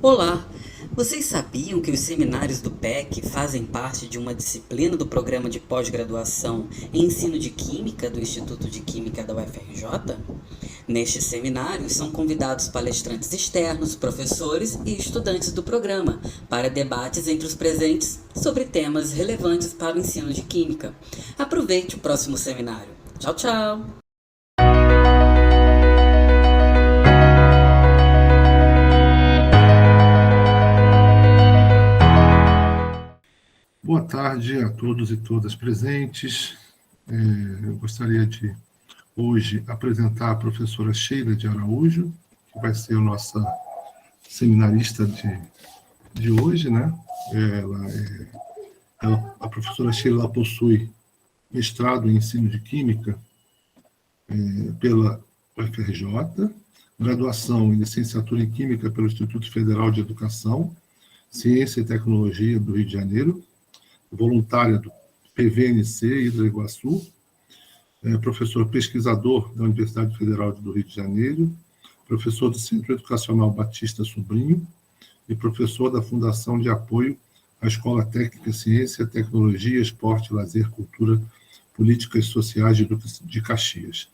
Olá! Vocês sabiam que os seminários do PEC fazem parte de uma disciplina do programa de pós-graduação em ensino de Química do Instituto de Química da UFRJ? Nestes seminários são convidados palestrantes externos, professores e estudantes do programa para debates entre os presentes sobre temas relevantes para o ensino de Química. Aproveite o próximo seminário. Tchau, tchau! Boa tarde a todos e todas presentes. Eu gostaria de, hoje, apresentar a professora Sheila de Araújo, que vai ser a nossa seminarista de hoje, né? A professora Sheila possui mestrado em ensino de Química pela UFRJ, graduação em licenciatura em Química pelo Instituto Federal de Educação, Ciência e Tecnologia do Rio de Janeiro, voluntária do PVNC Hidro Iguaçu, professor pesquisador da Universidade Federal do Rio de Janeiro, professor do Centro Educacional Batista Sobrinho e professor da Fundação de Apoio à Escola Técnica Ciência, Tecnologia, Esporte, Lazer, Cultura, Políticas Sociais de Caxias.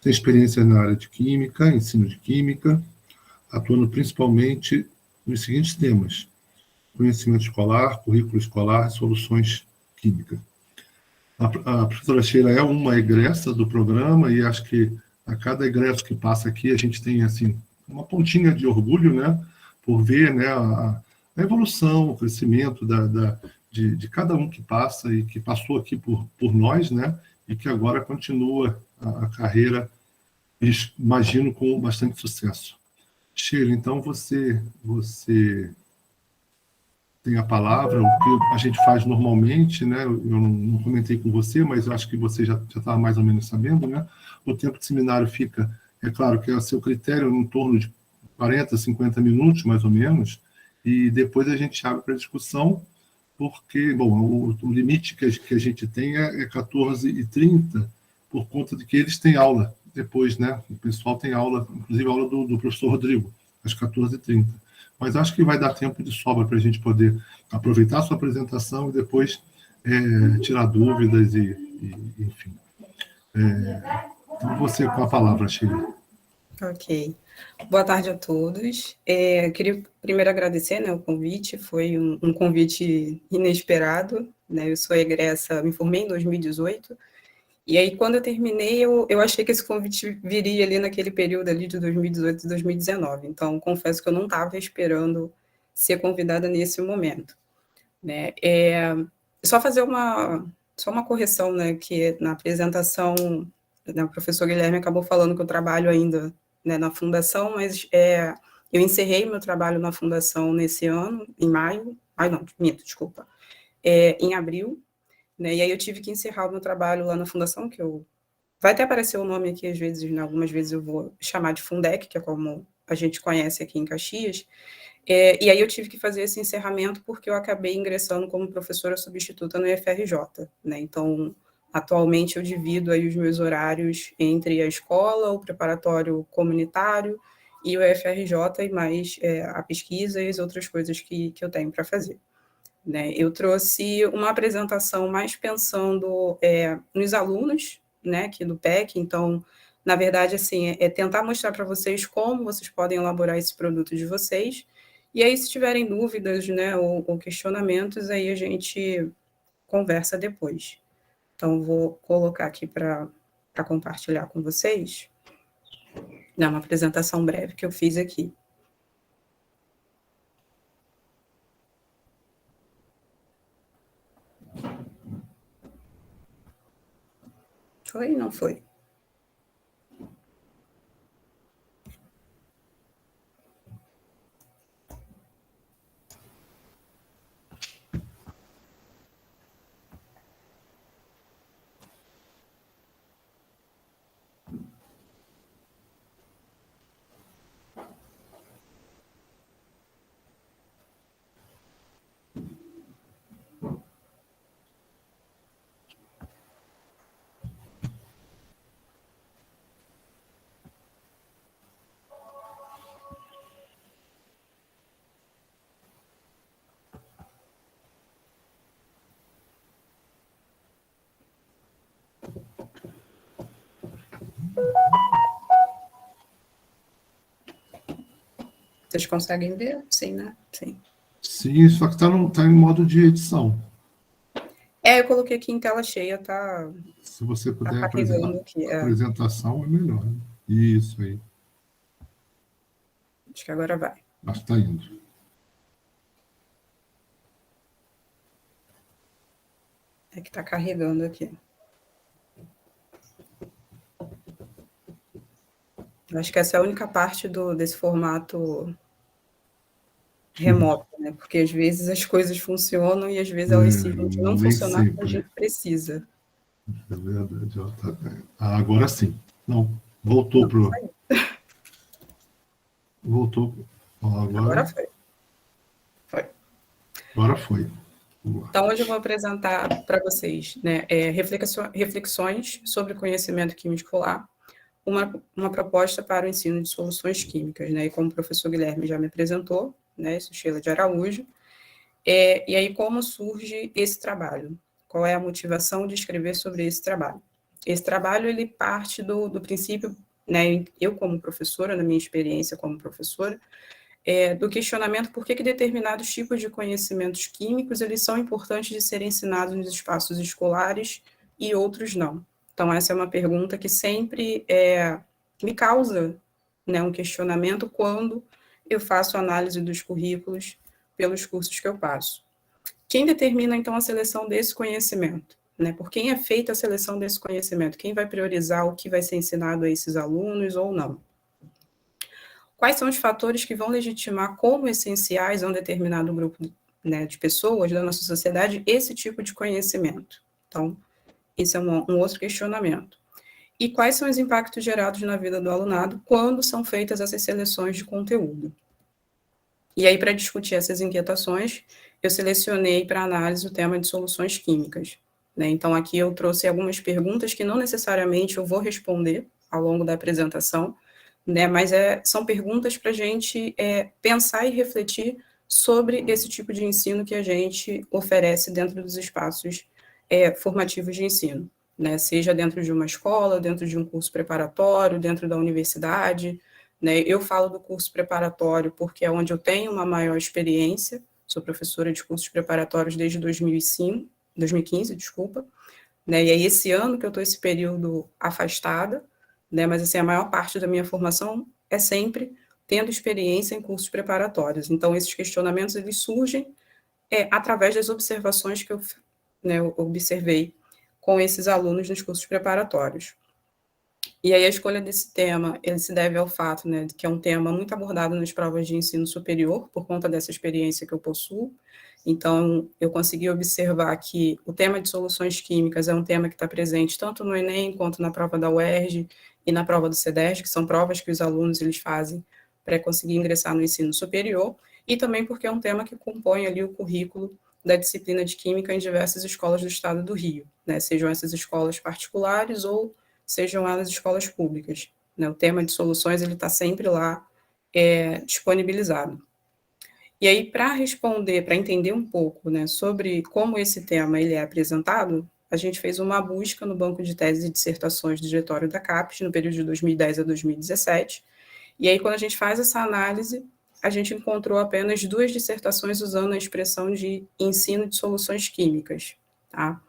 Tem experiência na área de Química, ensino de Química, atuando principalmente nos seguintes temas: conhecimento escolar, currículo escolar e soluções químicas. A professora Sheila é uma egressa do programa e acho que a cada egresso que passa aqui a gente tem assim uma pontinha de orgulho, né, por ver, né, a evolução, o crescimento de cada um que passa e que passou aqui por nós, né, e que agora continua a carreira, imagino, com bastante sucesso. Sheila, então você tem a palavra, o que a gente faz normalmente, né? Eu não comentei com você, mas eu acho que você já estava mais ou menos sabendo, né? O tempo de seminário fica, é claro que é a seu critério, em torno de 40, 50 minutos, mais ou menos, e depois a gente abre para discussão, porque, bom, o limite que a gente tem é 14h30, por conta de que eles têm aula depois, né? O pessoal tem aula, inclusive a aula do professor Rodrigo, às 14h30. Mas acho que vai dar tempo de sobra para a gente poder aproveitar a sua apresentação e depois tirar dúvidas enfim. Então, você com a palavra, Sheila. Ok. Boa tarde a todos. Queria primeiro agradecer, né, o convite, foi um convite inesperado, né, eu sou egressa, me formei em 2018, e aí quando eu terminei, eu achei que esse convite viria ali naquele período ali de 2018 e 2019, então confesso que eu não estava esperando ser convidada nesse momento, né. Só fazer uma correção, né, que na apresentação, né, o professor Guilherme acabou falando que eu trabalho ainda, né, na fundação, mas eu encerrei meu trabalho na fundação nesse ano, em maio, não, minto, desculpa, em abril, né, e aí eu tive que encerrar o meu trabalho lá na fundação, vai até aparecer o nome aqui às vezes, né, algumas vezes eu vou chamar de Fundec, que é como a gente conhece aqui em Caxias, e aí eu tive que fazer esse encerramento porque eu acabei ingressando como professora substituta no IFRJ, né, então atualmente eu divido aí os meus horários entre a escola, o preparatório comunitário e o IFRJ e mais a pesquisa e as outras coisas que eu tenho para fazer, né. Eu trouxe uma apresentação mais pensando nos alunos, né, aqui do PEC, então, na verdade, assim, tentar mostrar para vocês como vocês podem elaborar esse produto de vocês, e aí se tiverem dúvidas, né, ou questionamentos, aí a gente conversa depois. Então, vou colocar aqui para compartilhar com vocês, né, uma apresentação breve que eu fiz aqui. Foi? Não foi? Vocês conseguem ver? Sim, né? Sim. Sim, só que tá em modo de edição. Eu coloquei aqui em tela cheia, tá Se você puder apresentar carregando aqui. a apresentação, é melhor. Né? Isso aí. Acho que agora vai. Acho que está indo. É que tá carregando aqui. Eu acho que essa é a única parte desse formato remoto, né? Porque às vezes as coisas funcionam e às vezes elas simplesmente não nem funcionam quando a sempre. gente precisa. É verdade. Agora sim. Não, voltou pro. Voltou. Agora foi. Foi. Agora foi. Então, hoje eu vou apresentar para vocês, né, reflexões sobre conhecimento químico escolar, uma proposta para o ensino de soluções químicas, né? E como o professor Guilherme já me apresentou, né, sou Sheila de Araújo, e aí como surge esse trabalho? Qual é a motivação de escrever sobre esse trabalho? Esse trabalho, ele parte do princípio, né, eu como professora, na minha experiência como professora, do questionamento por que determinados tipos de conhecimentos químicos eles são importantes de serem ensinados nos espaços escolares e outros não. Então, essa é uma pergunta que sempre me causa, né, um questionamento quando eu faço análise dos currículos pelos cursos que eu passo. Quem determina, então, a seleção desse conhecimento? Né? Por quem é feita a seleção desse conhecimento? Quem vai priorizar o que vai ser ensinado a esses alunos ou não? Quais são os fatores que vão legitimar como essenciais a um determinado grupo, né, de pessoas da nossa sociedade esse tipo de conhecimento? Então, esse é um outro questionamento. E quais são os impactos gerados na vida do alunado quando são feitas essas seleções de conteúdo? E aí, para discutir essas inquietações, eu selecionei para análise o tema de soluções químicas. Né? Então, aqui eu trouxe algumas perguntas que não necessariamente eu vou responder ao longo da apresentação, né? Mas são perguntas para a gente pensar e refletir sobre esse tipo de ensino que a gente oferece dentro dos espaços formativos de ensino, né? Seja dentro de uma escola, dentro de um curso preparatório, dentro da universidade, né? Eu falo do curso preparatório porque é onde eu tenho uma maior experiência, sou professora de cursos preparatórios desde 2015, desculpa, né? E aí esse ano que eu estou esse período afastada, né? Mas assim, a maior parte da minha formação é sempre tendo experiência em cursos preparatórios. Então, esses questionamentos, eles surgem através das observações que eu observei com esses alunos nos cursos preparatórios. E aí a escolha desse tema, ele se deve ao fato, né, de que é um tema muito abordado nas provas de ensino superior, por conta dessa experiência que eu possuo. Então, eu consegui observar que o tema de soluções químicas é um tema que está presente tanto no Enem, quanto na prova da UERJ e na prova do CEDERJ, que são provas que os alunos eles fazem para conseguir ingressar no ensino superior, e também porque é um tema que compõe ali o currículo da disciplina de Química em diversas escolas do estado do Rio, né, sejam essas escolas particulares ou sejam elas escolas públicas. Né? O tema de soluções ele está sempre lá disponibilizado. E aí, para responder, para entender um pouco, né, sobre como esse tema ele é apresentado, a gente fez uma busca no banco de teses e dissertações do diretório da CAPES, no período de 2010 a 2017, e aí, quando a gente faz essa análise, a gente encontrou apenas 2 dissertações usando a expressão de ensino de soluções químicas, tá?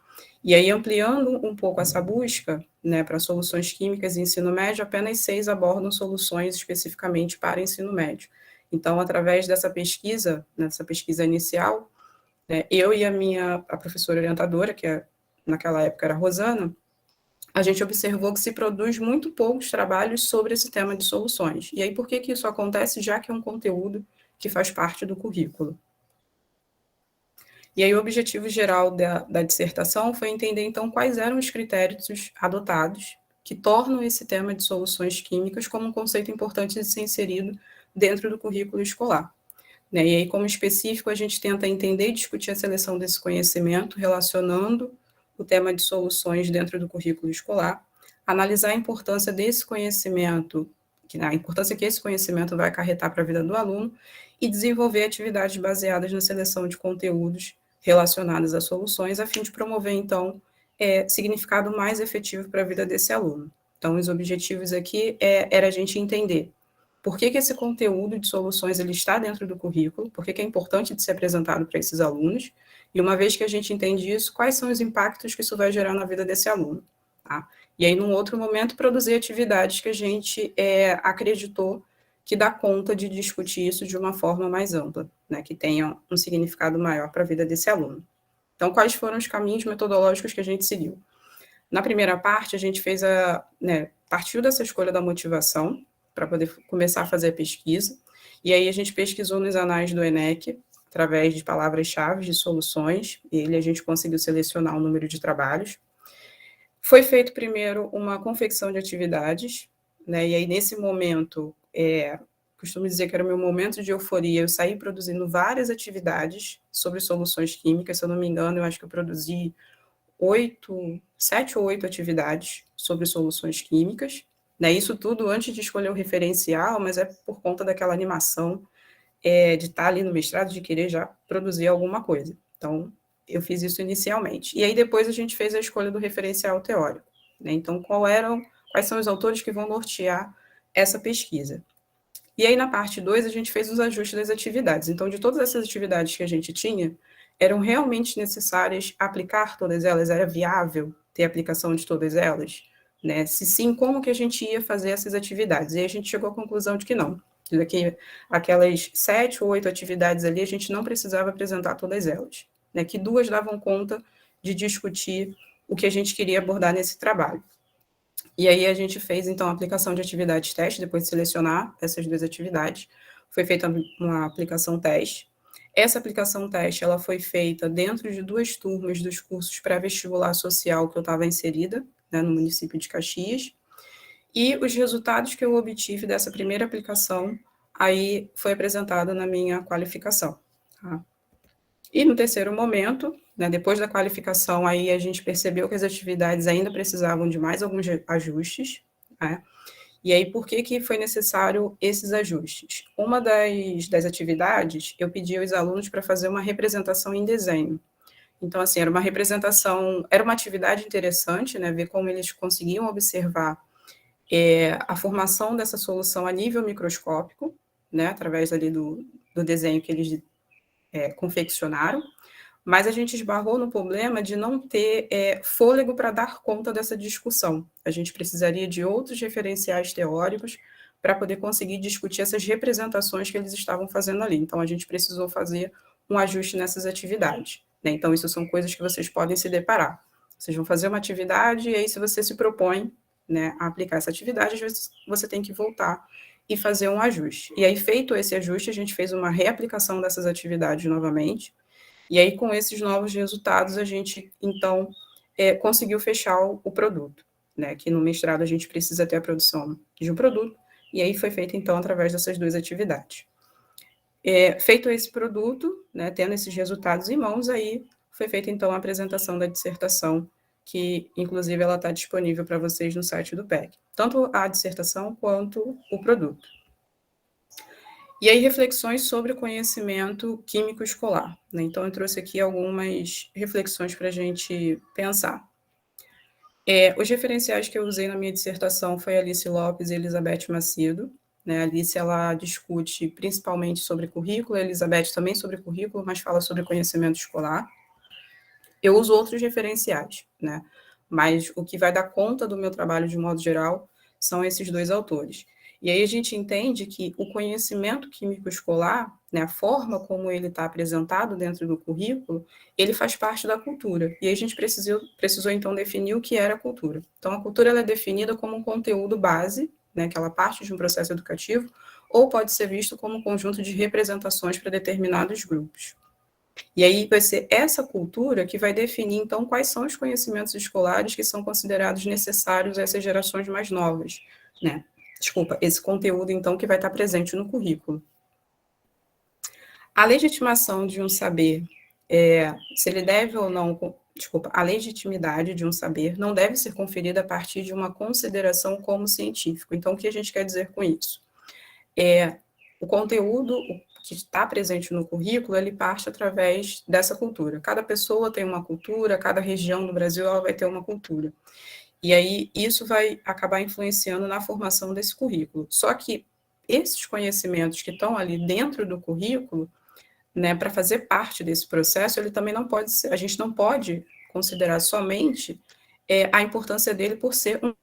E aí, ampliando um pouco essa busca, né, para soluções químicas e ensino médio, apenas 6 abordam soluções especificamente para ensino médio. Então, através dessa pesquisa, nessa pesquisa inicial, né, eu e a professora orientadora, que naquela época era a Rosana, a gente observou que se produz muito poucos trabalhos sobre esse tema de soluções. E aí, por que isso acontece? Já que é um conteúdo que faz parte do currículo. E aí, o objetivo geral da dissertação foi entender, então, quais eram os critérios adotados que tornam esse tema de soluções químicas como um conceito importante de ser inserido dentro do currículo escolar. Né? E aí, como específico, a gente tenta entender e discutir a seleção desse conhecimento, relacionando o tema de soluções dentro do currículo escolar, analisar a importância desse conhecimento, a importância que esse conhecimento vai acarretar para a vida do aluno, e desenvolver atividades baseadas na seleção de conteúdos relacionados a soluções, a fim de promover, então, significado mais efetivo para a vida desse aluno. Então, os objetivos aqui era a gente entender por que esse conteúdo de soluções ele está dentro do currículo, por que é importante de ser apresentado para esses alunos, e uma vez que a gente entende isso, quais são os impactos que isso vai gerar na vida desse aluno. Tá? E aí, num outro momento, produzir atividades que a gente acreditou que dá conta de discutir isso de uma forma mais ampla, né, que tenha um significado maior para a vida desse aluno. Então, quais foram os caminhos metodológicos que a gente seguiu? Na primeira parte, a gente fez partiu dessa escolha da motivação, para poder começar a fazer a pesquisa, e aí a gente pesquisou nos anais do ENEC, através de palavras-chave de soluções, e a gente conseguiu selecionar um número de trabalhos. Foi feito primeiro uma confecção de atividades, né, e aí nesse momento, costumo dizer que era o meu momento de euforia, eu saí produzindo várias atividades sobre soluções químicas, se eu não me engano, eu acho que eu produzi 7 ou 8 atividades sobre soluções químicas, né? Isso tudo antes de escolher o referencial, mas é por conta daquela animação de estar ali no mestrado, de querer já produzir alguma coisa. Então, eu fiz isso inicialmente. E aí, depois, a gente fez a escolha do referencial teórico, né? Então, quais são os autores que vão nortear essa pesquisa? E aí, na parte 2, a gente fez os ajustes das atividades. Então, de todas essas atividades que a gente tinha, eram realmente necessárias aplicar todas elas? Era viável ter aplicação de todas elas? Né? Se sim, como que a gente ia fazer essas atividades? E aí a gente chegou à conclusão de que não. Que aquelas 7 ou 8 atividades ali, a gente não precisava apresentar todas elas. Né? Que 2 davam conta de discutir o que a gente queria abordar nesse trabalho. E aí a gente fez, então, a aplicação de atividades teste, depois de selecionar essas 2 atividades. Foi feita uma aplicação teste. Essa aplicação teste, ela foi feita dentro de 2 turmas dos cursos pré-vestibular social que eu estava inserida, né, no município de Caxias, e os resultados que eu obtive dessa primeira aplicação, aí foi apresentado na minha qualificação. Tá? E no terceiro momento, né, depois da qualificação, aí a gente percebeu que as atividades ainda precisavam de mais alguns ajustes, né? E aí, por que foi necessário esses ajustes? Uma das atividades, eu pedi aos alunos para fazer uma representação em desenho. Então, assim, era uma atividade interessante, né, ver como eles conseguiam observar a formação dessa solução a nível microscópico, né, através ali do desenho que eles confeccionaram, mas a gente esbarrou no problema de não ter fôlego para dar conta dessa discussão. A gente precisaria de outros referenciais teóricos para poder conseguir discutir essas representações que eles estavam fazendo ali. Então, a gente precisou fazer um ajuste nessas atividades. Né? Então, isso são coisas que vocês podem se deparar. Vocês vão fazer uma atividade e aí, se você se propõe, né, a aplicar essa atividade, às vezes você tem que voltar e fazer um ajuste. E aí, feito esse ajuste, a gente fez uma reaplicação dessas atividades novamente. E aí, com esses novos resultados, a gente, então, conseguiu fechar o produto, né? Que no mestrado a gente precisa ter a produção de um produto, e aí foi feito, então, através dessas 2 atividades. Feito esse produto, né, tendo esses resultados em mãos, aí foi feita, então, a apresentação da dissertação, que, inclusive, ela está disponível para vocês no site do PEC. Tanto a dissertação quanto o produto. E aí, reflexões sobre o conhecimento químico escolar. Né? Então, eu trouxe aqui algumas reflexões para a gente pensar. Os referenciais que eu usei na minha dissertação foi Alice Lopes e Elizabeth Macedo. Né? A Alice, ela discute principalmente sobre currículo, a Elizabeth também sobre currículo, mas fala sobre conhecimento escolar. Eu uso outros referenciais, né? Mas o que vai dar conta do meu trabalho, de modo geral, são esses 2 autores. E aí a gente entende que o conhecimento químico escolar, né, a forma como ele está apresentado dentro do currículo, ele faz parte da cultura. E aí a gente precisou então, definir o que era a cultura. Então, a cultura ela é definida como um conteúdo base, né, que ela parte de um processo educativo, ou pode ser visto como um conjunto de representações para determinados grupos. E aí vai ser essa cultura que vai definir, então, quais são os conhecimentos escolares que são considerados necessários a essas gerações mais novas, né? Esse conteúdo, então, que vai estar presente no currículo. A legitimação de um saber, se ele deve ou não, a legitimidade de um saber não deve ser conferida a partir de uma consideração como científico. Então, o que a gente quer dizer com isso? O conteúdo que está presente no currículo, ele parte através dessa cultura. Cada pessoa tem uma cultura, cada região do Brasil ela vai ter uma cultura. E aí isso vai acabar influenciando na formação desse currículo. Só que esses conhecimentos que estão ali dentro do currículo, né, para fazer parte desse processo, ele também não pode ser, a gente não pode considerar somente a importância dele por ser uma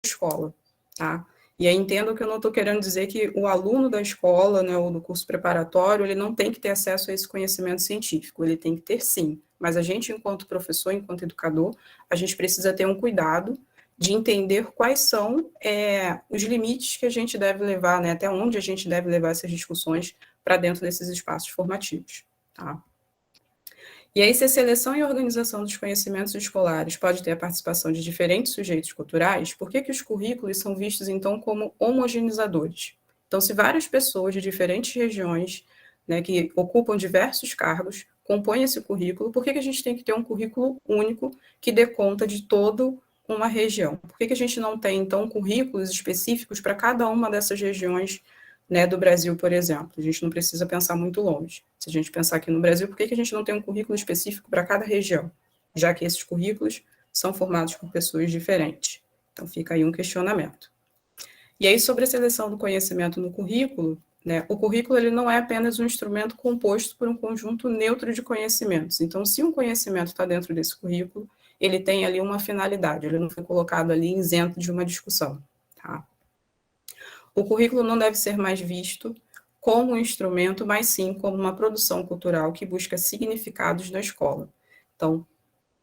escola, tá? E aí entendo que eu não estou querendo dizer que o aluno da escola, né, ou do curso preparatório, ele não tem que ter acesso a esse conhecimento científico, ele tem que ter sim, mas a gente, enquanto professor, enquanto educador, a gente precisa ter um cuidado de entender quais são os limites que a gente deve levar, né, até onde a gente deve levar essas discussões para dentro desses espaços formativos, tá? E aí, se a seleção e organização dos conhecimentos escolares pode ter a participação de diferentes sujeitos culturais, por que os currículos são vistos, então, como homogeneizadores? Então, se várias pessoas de diferentes regiões, né, que ocupam diversos cargos, compõem esse currículo, por que a gente tem que ter um currículo único que dê conta de toda uma região? Por que a gente não tem, então, currículos específicos para cada uma dessas regiões, né, do Brasil, por exemplo? A gente não precisa pensar muito longe. Se a gente pensar aqui no Brasil, por que a gente não tem um currículo específico para cada região? Já que esses currículos são formados por pessoas diferentes. Então, fica aí um questionamento. E aí, sobre a seleção do conhecimento no currículo, né, o currículo ele não é apenas um instrumento composto por um conjunto neutro de conhecimentos. Então, se um conhecimento está dentro desse currículo, ele tem ali uma finalidade, ele não foi colocado ali isento de uma discussão. Tá? O currículo não deve ser mais visto como um instrumento, mas sim como uma produção cultural que busca significados na escola. Então,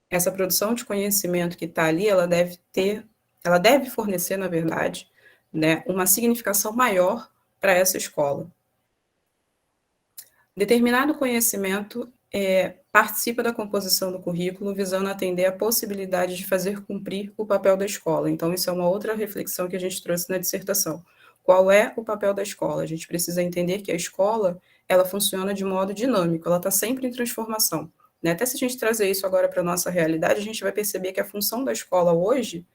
essa produção de conhecimento que está ali, ela deve fornecer, na verdade, né, uma significação maior para essa escola. Determinado conhecimento participa da composição do currículo, visando atender à possibilidade de fazer cumprir o papel da escola. Então, isso é uma outra reflexão que a gente trouxe na dissertação. Qual é o papel da escola? A gente precisa entender que a escola, ela funciona de modo dinâmico, ela está sempre em transformação. Né? Até se a gente trazer isso agora para a nossa realidade, a gente vai perceber que a função da escola hoje,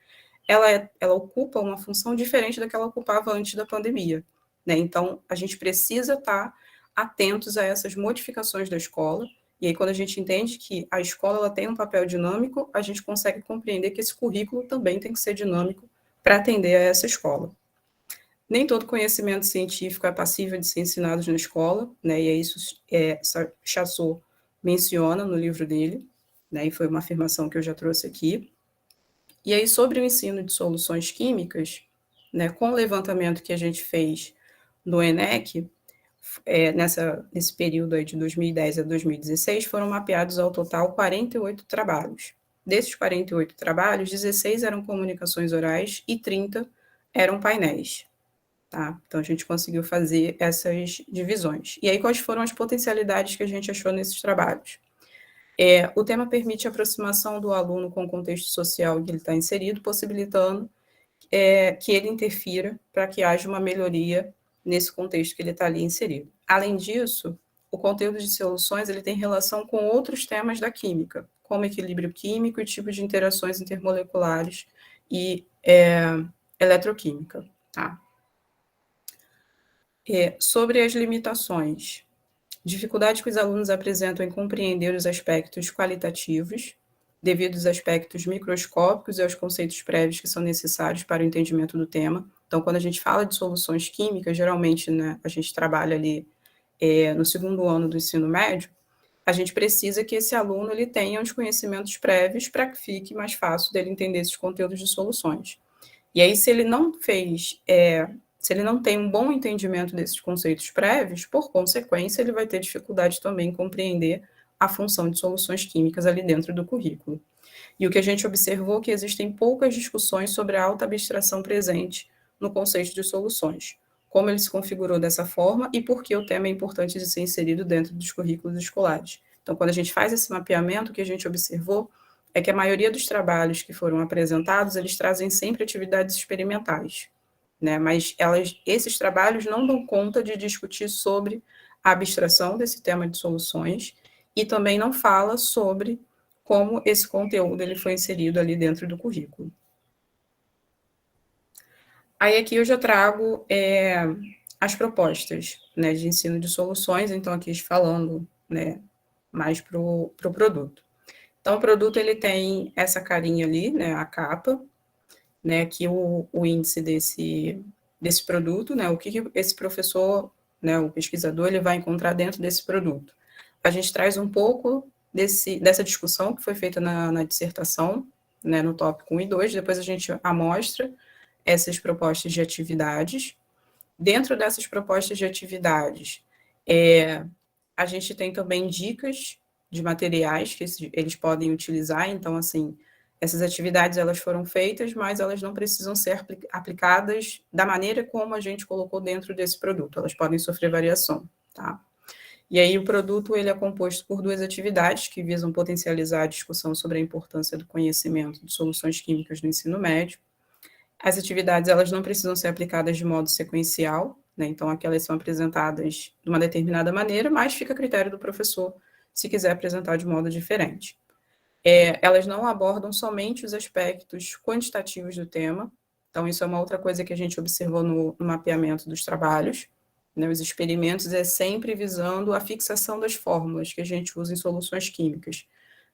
ela ocupa uma função diferente da que ela ocupava antes da pandemia. Né? Então, a gente precisa estar atentos a essas modificações da escola, e aí quando a gente entende que a escola ela tem um papel dinâmico, a gente consegue compreender que esse currículo também tem que ser dinâmico para atender a essa escola. Nem todo conhecimento científico é passível de ser ensinado na escola, né, e é isso Chassot menciona no livro dele, né, e foi uma afirmação que eu já trouxe aqui. E aí, sobre o ensino de soluções químicas, né, com o levantamento que a gente fez no ENEC, nesse período aí de 2010 a 2016, foram mapeados ao total 48 trabalhos. Desses 48 trabalhos, 16 eram comunicações orais e 30 eram painéis. Tá? Então, a gente conseguiu fazer essas divisões. E aí, quais foram as potencialidades que a gente achou nesses trabalhos? O tema permite a aproximação do aluno com o contexto social em que ele está inserido, possibilitando que ele interfira para que haja uma melhoria nesse contexto que ele está ali inserido. Além disso, o conteúdo de soluções ele tem relação com outros temas da química, como equilíbrio químico e tipos de interações intermoleculares e eletroquímica. Tá? Sobre as limitações, dificuldade que os alunos apresentam em compreender os aspectos qualitativos, devido aos aspectos microscópicos e aos conceitos prévios que são necessários para o entendimento do tema. Então, quando a gente fala de soluções químicas, geralmente, né, a gente trabalha ali no segundo ano do ensino médio, a gente precisa que esse aluno ele tenha os conhecimentos prévios para que fique mais fácil dele entender esses conteúdos de soluções. E aí, se ele não se ele não tem um bom entendimento desses conceitos prévios, por consequência, ele vai ter dificuldade também em compreender a função de soluções químicas ali dentro do currículo. E o que a gente observou é que existem poucas discussões sobre a alta abstração presente no conceito de soluções, como ele se configurou dessa forma e por que o tema é importante de ser inserido dentro dos currículos escolares. Então, quando a gente faz esse mapeamento, o que a gente observou é que a maioria dos trabalhos que foram apresentados, eles trazem sempre atividades experimentais, né? Mas esses trabalhos não dão conta de discutir sobre a abstração desse tema de soluções e também não fala sobre como esse conteúdo ele foi inserido ali dentro do currículo. Aí aqui eu já trago as propostas, né, de ensino de soluções, então aqui falando né, mais para o produto. Então, o produto ele tem essa carinha ali, né, a capa, né, aqui o índice desse produto, né, o que esse professor, né, o pesquisador, ele vai encontrar dentro desse produto. A gente traz um pouco dessa discussão que foi feita na dissertação, né, no tópico 1 e 2, depois a gente amostra essas propostas de atividades. Dentro dessas propostas de atividades, a gente tem também dicas de materiais que eles podem utilizar, então, assim, essas atividades, elas foram feitas, mas elas não precisam ser aplicadas da maneira como a gente colocou dentro desse produto, elas podem sofrer variação, tá? E aí o produto, ele é composto por 2 atividades que visam potencializar a discussão sobre a importância do conhecimento de soluções químicas no ensino médio. As atividades, elas não precisam ser aplicadas de modo sequencial, né? Então, aquelas são apresentadas de uma determinada maneira, mas fica a critério do professor se quiser apresentar de modo diferente. Elas não abordam somente os aspectos quantitativos do tema, então isso é uma outra coisa que a gente observou no mapeamento dos trabalhos, né? Os experimentos é sempre visando a fixação das fórmulas que a gente usa em soluções químicas,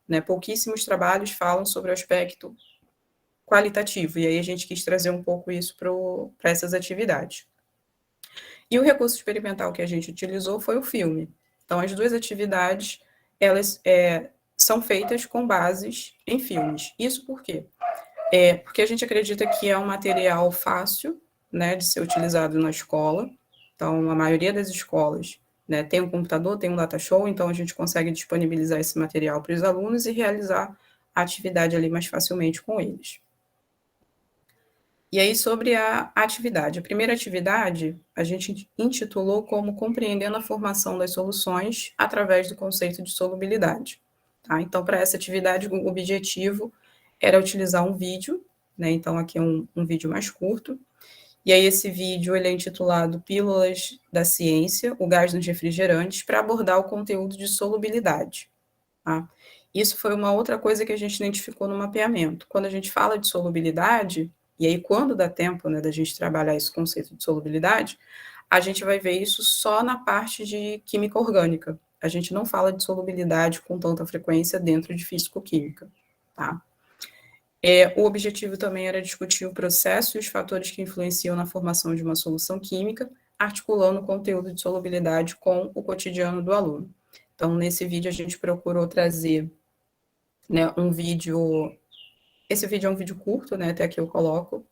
né? Pouquíssimos trabalhos falam sobre o aspecto qualitativo, e aí a gente quis trazer um pouco isso para essas atividades. E o recurso experimental que a gente utilizou foi o filme. Então, as 2 atividades, elas são feitas com bases em filmes. Isso por quê? Porque a gente acredita que é um material fácil, né, de ser utilizado na escola. Então, a maioria das escolas, né, tem um computador, tem um data show, então a gente consegue disponibilizar esse material para os alunos e realizar a atividade ali mais facilmente com eles. E aí, sobre a atividade. A primeira atividade, a gente intitulou como Compreendendo a Formação das Soluções através do conceito de solubilidade. Tá? Então, para essa atividade, o objetivo era utilizar um vídeo, né? Então, aqui é um vídeo mais curto. E aí, esse vídeo ele é intitulado Pílulas da Ciência, o gás nos refrigerantes, para abordar o conteúdo de solubilidade. Tá? Isso foi uma outra coisa que a gente identificou no mapeamento. Quando a gente fala de solubilidade, e aí quando dá tempo, né, da gente trabalhar esse conceito de solubilidade, a gente vai ver isso só na parte de química orgânica. A gente não fala de solubilidade com tanta frequência dentro de físico-química, tá? O objetivo também era discutir o processo e os fatores que influenciam na formação de uma solução química, articulando o conteúdo de solubilidade com o cotidiano do aluno. Então, nesse vídeo, a gente procurou trazer, né, um vídeo. Esse vídeo é um vídeo curto, né? Até aqui eu coloco.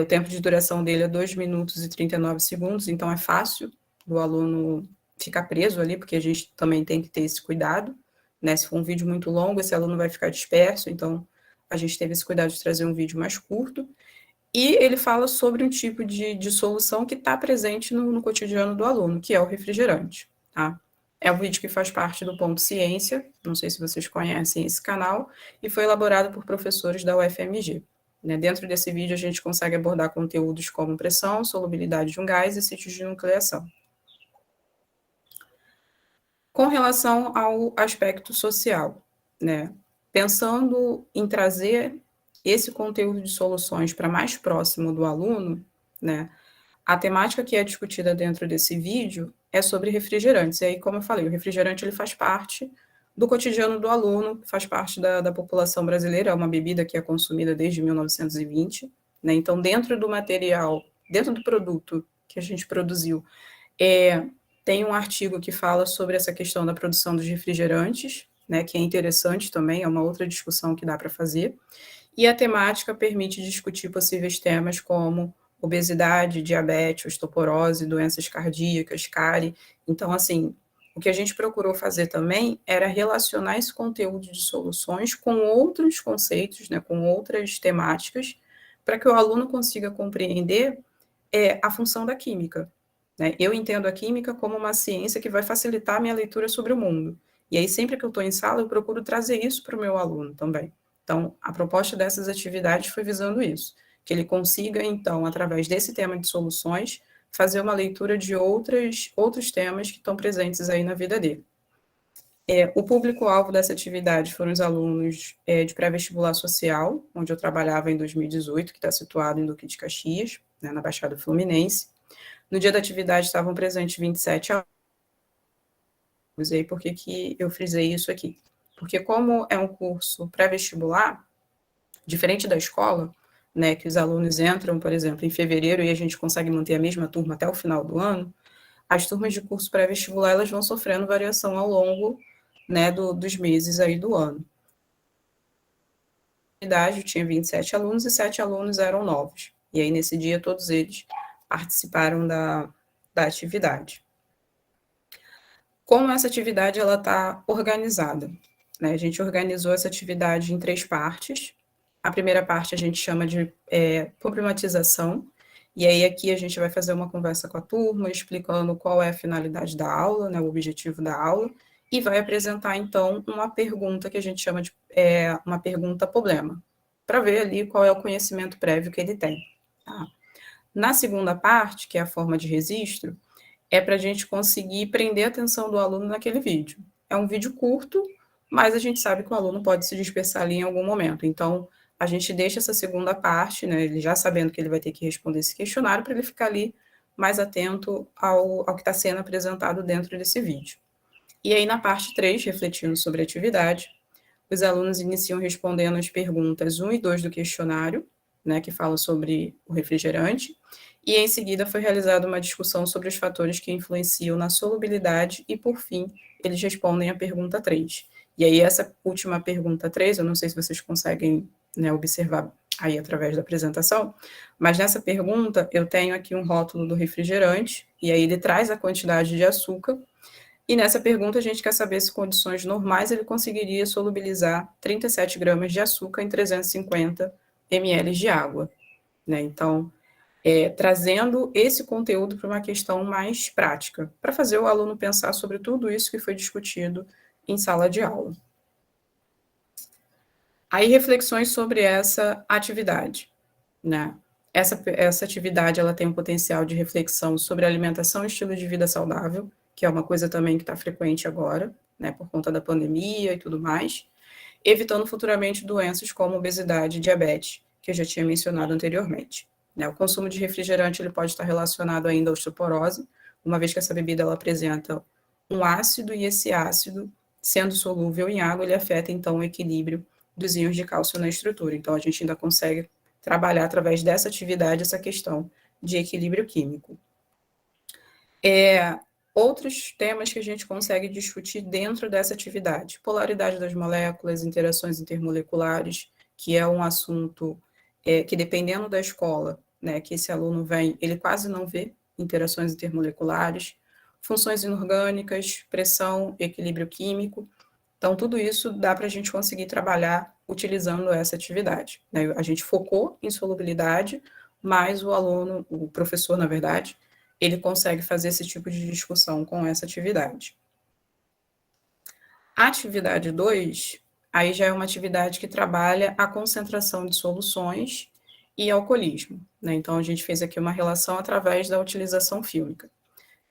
O tempo de duração dele é 2 minutos e 39 segundos, então é fácil do aluno ficar preso ali, porque a gente também tem que ter esse cuidado, né? Se for um vídeo muito longo, esse aluno vai ficar disperso, então a gente teve esse cuidado de trazer um vídeo mais curto. E ele fala sobre um tipo de solução que está presente no cotidiano do aluno, que é o refrigerante, tá? É um vídeo que faz parte do Ponto Ciência, não sei se vocês conhecem esse canal, e foi elaborado por professores da UFMG. Né? Dentro desse vídeo, a gente consegue abordar conteúdos como pressão, solubilidade de um gás e sítios de nucleação. Com relação ao aspecto social, né? Pensando em trazer esse conteúdo de soluções para mais próximo do aluno, né? A temática que é discutida dentro desse vídeo é sobre refrigerantes. E aí, como eu falei, o refrigerante ele faz parte do cotidiano do aluno, faz parte da população brasileira, é uma bebida que é consumida desde 1920, né? Então, dentro do material, dentro do produto que a gente produziu, tem um artigo que fala sobre essa questão da produção dos refrigerantes, né, que é interessante também, é uma outra discussão que dá para fazer, e a temática permite discutir possíveis temas como obesidade, diabetes, osteoporose, doenças cardíacas, cárie. Então, assim, o que a gente procurou fazer também era relacionar esse conteúdo de soluções com outros conceitos, né, com outras temáticas, para que o aluno consiga compreender a função da química. Né? Eu entendo a química como uma ciência que vai facilitar a minha leitura sobre o mundo. E aí, sempre que eu estou em sala, eu procuro trazer isso para o meu aluno também. Então, a proposta dessas atividades foi visando isso, que ele consiga, então, através desse tema de soluções, fazer uma leitura de outros temas que estão presentes aí na vida dele. O público-alvo dessa atividade foram os alunos de pré-vestibular social, onde eu trabalhava em 2018, que está situado em Duque de Caxias, né, na Baixada Fluminense. No dia da atividade estavam presentes 27 alunos. E aí, por que eu frisei isso aqui? Porque como é um curso pré-vestibular, diferente da escola, né, que os alunos entram, por exemplo, em fevereiro e a gente consegue manter a mesma turma até o final do ano, as turmas de curso pré-vestibular, elas vão sofrendo variação ao longo, né, dos meses aí do ano. Eu tinha 27 alunos e 7 alunos eram novos. E aí, nesse dia, todos eles participaram da atividade. Como essa atividade está organizada? Né? A gente organizou essa atividade em 3 partes. A primeira parte a gente chama de problematização, e aí aqui a gente vai fazer uma conversa com a turma, explicando qual é a finalidade da aula, né, o objetivo da aula, e vai apresentar, então, uma pergunta que a gente chama de uma pergunta-problema, para ver ali qual é o conhecimento prévio que ele tem. Tá? Na segunda parte, que é a forma de registro, é para a gente conseguir prender a atenção do aluno naquele vídeo. É um vídeo curto, mas a gente sabe que o aluno pode se dispersar ali em algum momento. Então, a gente deixa essa segunda parte, né, ele já sabendo que ele vai ter que responder esse questionário, para ele ficar ali mais atento ao que está sendo apresentado dentro desse vídeo. E aí, na parte 3, refletindo sobre a atividade, os alunos iniciam respondendo as perguntas 1 e 2 do questionário, né, que fala sobre o refrigerante, e em seguida foi realizada uma discussão sobre os fatores que influenciam na solubilidade e, por fim, eles respondem a pergunta 3. E aí essa última pergunta 3, eu não sei se vocês conseguem, né, observar aí através da apresentação, mas nessa pergunta eu tenho aqui um rótulo do refrigerante, e aí ele traz a quantidade de açúcar, e nessa pergunta a gente quer saber se, em condições normais, ele conseguiria solubilizar 37 gramas de açúcar em 350 ml de água. Né? Então, trazendo esse conteúdo para uma questão mais prática, para fazer o aluno pensar sobre tudo isso que foi discutido em sala de aula. Aí, reflexões sobre essa atividade. Né? Essa atividade ela tem um potencial de reflexão sobre alimentação e estilo de vida saudável, que é uma coisa também que está frequente agora, né, por conta da pandemia e tudo mais, evitando futuramente doenças como obesidade e diabetes, que eu já tinha mencionado anteriormente. Né, o consumo de refrigerante ele pode estar relacionado ainda à osteoporose, uma vez que essa bebida ela apresenta um ácido, e esse ácido, sendo solúvel em água, ele afeta, então, o equilíbrio dos íons de cálcio na estrutura. Então, a gente ainda consegue trabalhar através dessa atividade essa questão de equilíbrio químico. Outros temas que a gente consegue discutir dentro dessa atividade: polaridade das moléculas, interações intermoleculares, que é um assunto que, dependendo da escola, né, que esse aluno vem, ele quase não vê interações intermoleculares, funções inorgânicas, pressão, equilíbrio químico. Então, tudo isso dá para a gente conseguir trabalhar utilizando essa atividade. Né? A gente focou em solubilidade, mas o aluno, o professor, na verdade, ele consegue fazer esse tipo de discussão com essa atividade. A atividade 2, aí já é uma atividade que trabalha a concentração de soluções e alcoolismo. Né? Então, a gente fez aqui uma relação através da utilização fílmica.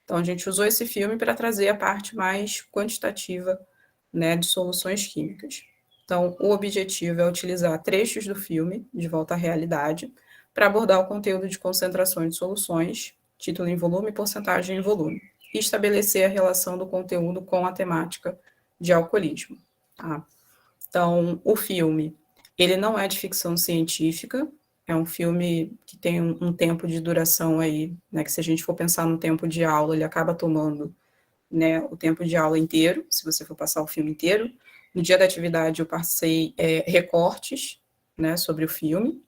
Então, a gente usou esse filme para trazer a parte mais quantitativa, né, de soluções químicas. Então, o objetivo é utilizar trechos do filme, De Volta à Realidade, para abordar o conteúdo de concentrações de soluções, título em volume e porcentagem em volume, e estabelecer a relação do conteúdo com a temática de alcoolismo. Tá? Então, o filme, ele não é de ficção científica, é um filme que tem um tempo de duração aí, né, que se a gente for pensar no tempo de aula, ele acaba tomando, né, o tempo de aula inteiro, se você for passar o filme inteiro. No dia da atividade eu passei recortes, né, sobre o filme.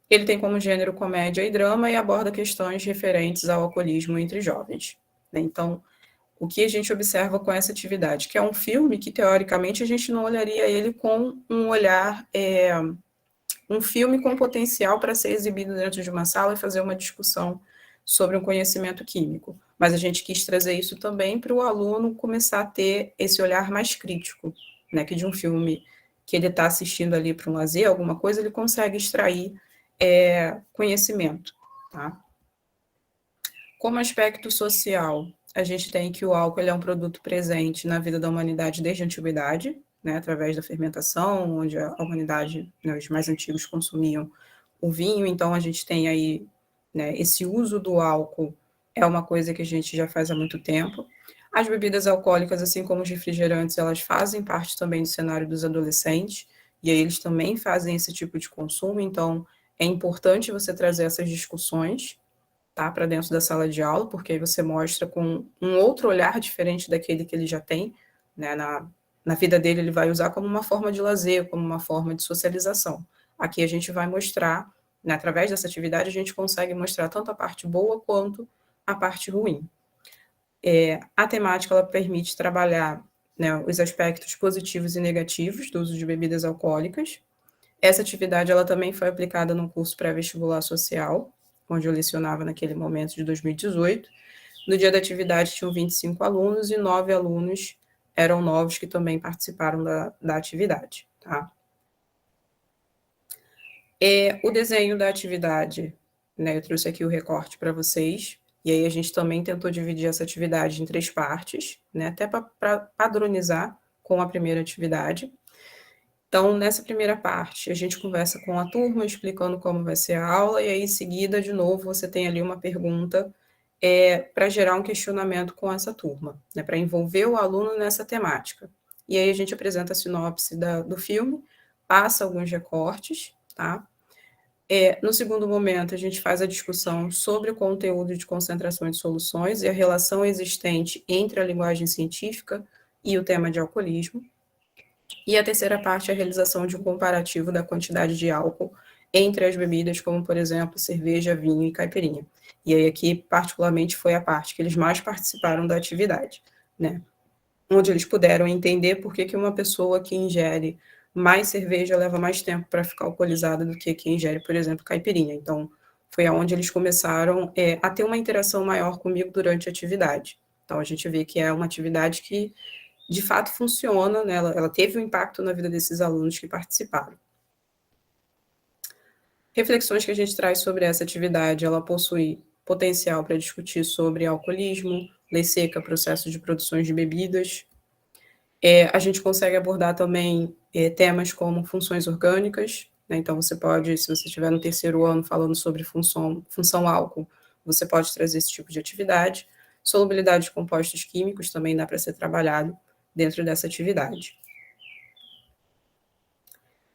Ele tem como gênero comédia e drama e aborda questões referentes ao alcoolismo entre jovens. Né? Então, o que a gente observa com essa atividade? Que é um filme que, teoricamente, a gente não olharia ele com um olhar, um filme com potencial para ser exibido dentro de uma sala e fazer uma discussão sobre um conhecimento químico. Mas a gente quis trazer isso também para o aluno começar a ter esse olhar mais crítico, né, que de um filme que ele está assistindo ali para um lazer, alguma coisa, ele consegue extrair conhecimento. Tá? Como aspecto social, a gente tem que o álcool ele é um produto presente na vida da humanidade desde a antiguidade, né, através da fermentação, onde a humanidade, né, os mais antigos consumiam o vinho, então a gente tem aí, né, esse uso do álcool é uma coisa que a gente já faz há muito tempo. As bebidas alcoólicas, assim como os refrigerantes, elas fazem parte também do cenário dos adolescentes, e aí eles também fazem esse tipo de consumo, então é importante você trazer essas discussões, tá, para dentro da sala de aula, porque aí você mostra com um outro olhar diferente daquele que ele já tem, né, na vida dele ele vai usar como uma forma de lazer, como uma forma de socialização. Aqui a gente vai mostrar, né, através dessa atividade, a gente consegue mostrar tanto a parte boa quanto a parte ruim. A temática ela permite trabalhar, né, os aspectos positivos e negativos do uso de bebidas alcoólicas. Essa atividade ela também foi aplicada no curso pré-vestibular social, onde eu lecionava naquele momento de 2018. No dia da atividade tinham 25 alunos e 9 alunos eram novos que também participaram da atividade. Tá? O desenho da atividade, né, eu trouxe aqui o recorte para vocês, e aí a gente também tentou dividir essa atividade em 3 partes, né, até para padronizar com a primeira atividade. Então, nessa primeira parte, a gente conversa com a turma, explicando como vai ser a aula, e aí, em seguida, de novo, você tem ali uma pergunta para gerar um questionamento com essa turma, né, para envolver o aluno nessa temática. E aí a gente apresenta a sinopse do filme, passa alguns recortes, tá? No segundo momento, a gente faz a discussão sobre o conteúdo de concentração de soluções e a relação existente entre a linguagem científica e o tema de alcoolismo. E a terceira parte é a realização de um comparativo da quantidade de álcool entre as bebidas, como, por exemplo, cerveja, vinho e caipirinha. E aí aqui, particularmente, foi a parte que eles mais participaram da atividade, né? Onde eles puderam entender por que uma pessoa que ingere mais cerveja leva mais tempo para ficar alcoolizada do que quem ingere, por exemplo, caipirinha. Então, foi aonde eles começaram a ter uma interação maior comigo durante a atividade. Então, a gente vê que é uma atividade que de fato funciona, né? Ela teve um impacto na vida desses alunos que participaram. Reflexões que a gente traz sobre essa atividade, ela possui potencial para discutir sobre alcoolismo, lei seca, processo de produções de bebidas. A gente consegue abordar também temas como funções orgânicas, né? Então você pode, se você estiver no terceiro ano falando sobre função álcool, você pode trazer esse tipo de atividade. Solubilidade de compostos químicos também dá para ser trabalhado dentro dessa atividade.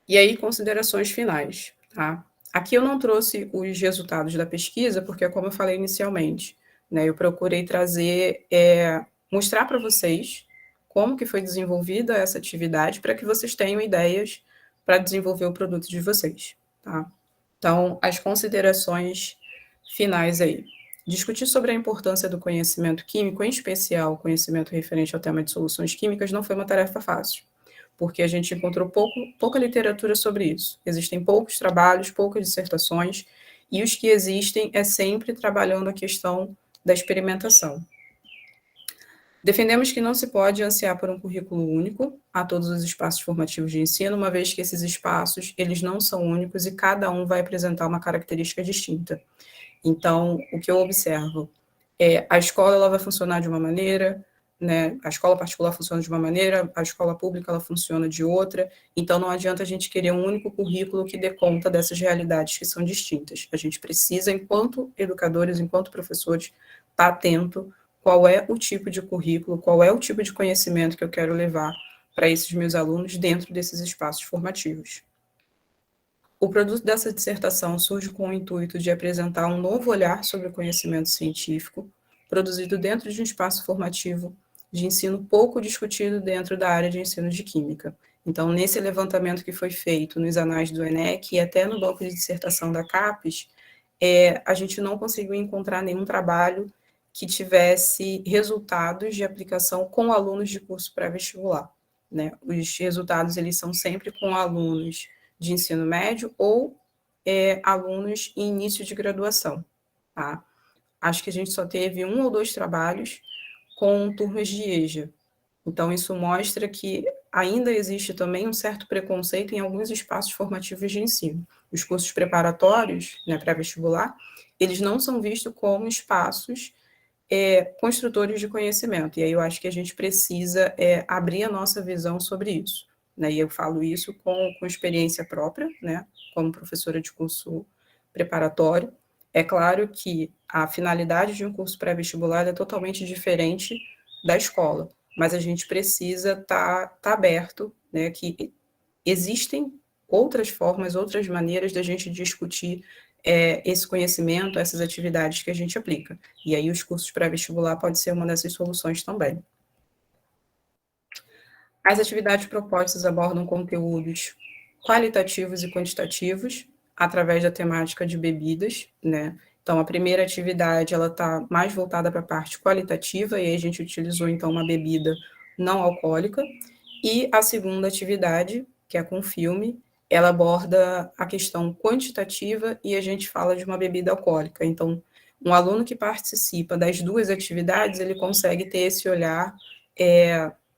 E aí, considerações finais, tá? Aqui eu não trouxe os resultados da pesquisa, porque, como eu falei inicialmente, né, eu procurei trazer, mostrar para vocês como que foi desenvolvida essa atividade, para que vocês tenham ideias para desenvolver o produto de vocês, tá? Então, as considerações finais aí. Discutir sobre a importância do conhecimento químico, em especial o conhecimento referente ao tema de soluções químicas, não foi uma tarefa fácil, porque a gente encontrou pouca literatura sobre isso. Existem poucos trabalhos, poucas dissertações, e os que existem é sempre trabalhando a questão da experimentação. Defendemos que não se pode ansiar por um currículo único a todos os espaços formativos de ensino, uma vez que esses espaços, eles não são únicos e cada um vai apresentar uma característica distinta. Então, o que eu observo a escola ela vai funcionar de uma maneira, né? A escola particular funciona de uma maneira, a escola pública ela funciona de outra, então não adianta a gente querer um único currículo que dê conta dessas realidades que são distintas. A gente precisa, enquanto educadores, enquanto professores, estar atento qual é o tipo de currículo, qual é o tipo de conhecimento que eu quero levar para esses meus alunos dentro desses espaços formativos. O produto dessa dissertação surge com o intuito de apresentar um novo olhar sobre o conhecimento científico, produzido dentro de um espaço formativo de ensino pouco discutido dentro da área de ensino de química. Então, nesse levantamento que foi feito nos anais do ENEC e até no banco de dissertação da CAPES, a gente não conseguiu encontrar nenhum trabalho que tivesse resultados de aplicação com alunos de curso pré-vestibular, né? Os resultados, eles são sempre com alunos de ensino médio ou alunos em início de graduação, tá? Acho que a gente só teve 1 ou 2 trabalhos com turmas de EJA. Então, isso mostra que ainda existe também um certo preconceito em alguns espaços formativos de ensino. Os cursos preparatórios, né, pré-vestibular, eles não são vistos como espaços construtores de conhecimento. E aí eu acho que a gente precisa abrir a nossa visão sobre isso. Né? E eu falo isso com experiência própria, né, como professora de curso preparatório. É claro que a finalidade de um curso pré-vestibular é totalmente diferente da escola, mas a gente precisa tá aberto, né, que existem outras formas, outras maneiras da gente discutir esse conhecimento, essas atividades que a gente aplica. E aí os cursos pré-vestibular pode ser uma dessas soluções também. As atividades propostas abordam conteúdos qualitativos e quantitativos através da temática de bebidas, né? Então, a primeira atividade, ela está mais voltada para a parte qualitativa, e aí a gente utilizou, então, uma bebida não alcoólica. E a segunda atividade, que é com filme, ela aborda a questão quantitativa e a gente fala de uma bebida alcoólica. Então, um aluno que participa das duas atividades, ele consegue ter esse olhar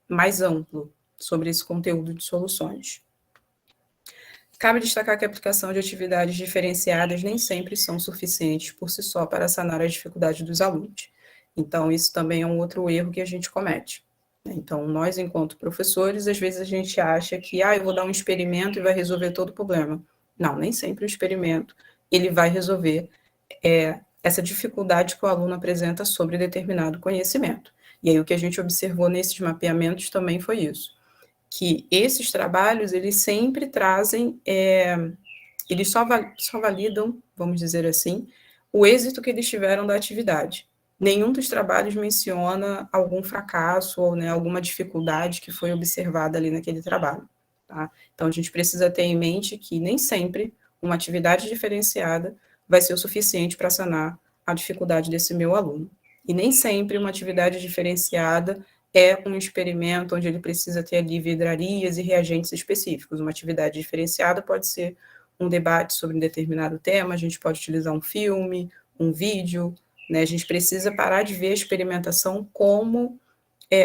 mais amplo sobre esse conteúdo de soluções. Cabe destacar que a aplicação de atividades diferenciadas nem sempre são suficientes por si só para sanar as dificuldades dos alunos. Então, isso também é um outro erro que a gente comete. Então, nós, enquanto professores, às vezes a gente acha que, eu vou dar um experimento e vai resolver todo o problema. Não, nem sempre o experimento ele vai resolver essa dificuldade que o aluno apresenta sobre determinado conhecimento. E aí o que a gente observou nesses mapeamentos também foi isso, que esses trabalhos, eles sempre trazem, eles só validam, vamos dizer assim, o êxito que eles tiveram da atividade. Nenhum dos trabalhos menciona algum fracasso ou, né, alguma dificuldade que foi observada ali naquele trabalho. Tá? Então, a gente precisa ter em mente que nem sempre uma atividade diferenciada vai ser o suficiente para sanar a dificuldade desse meu aluno. E nem sempre uma atividade diferenciada é um experimento onde ele precisa ter ali vidrarias e reagentes específicos. Uma atividade diferenciada pode ser um debate sobre um determinado tema, a gente pode utilizar um filme, um vídeo, né? A gente precisa parar de ver a experimentação como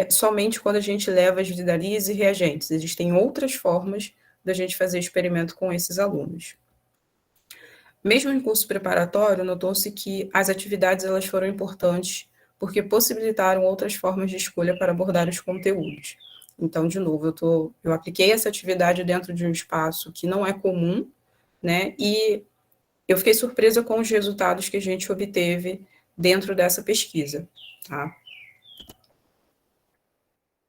somente quando a gente leva as vidrarias e reagentes. Existem outras formas da gente fazer experimento com esses alunos. Mesmo em curso preparatório, notou-se que as atividades elas foram importantes porque possibilitaram outras formas de escolha para abordar os conteúdos. Então, de novo, eu apliquei essa atividade dentro de um espaço que não é comum, né? E eu fiquei surpresa com os resultados que a gente obteve dentro dessa pesquisa, tá?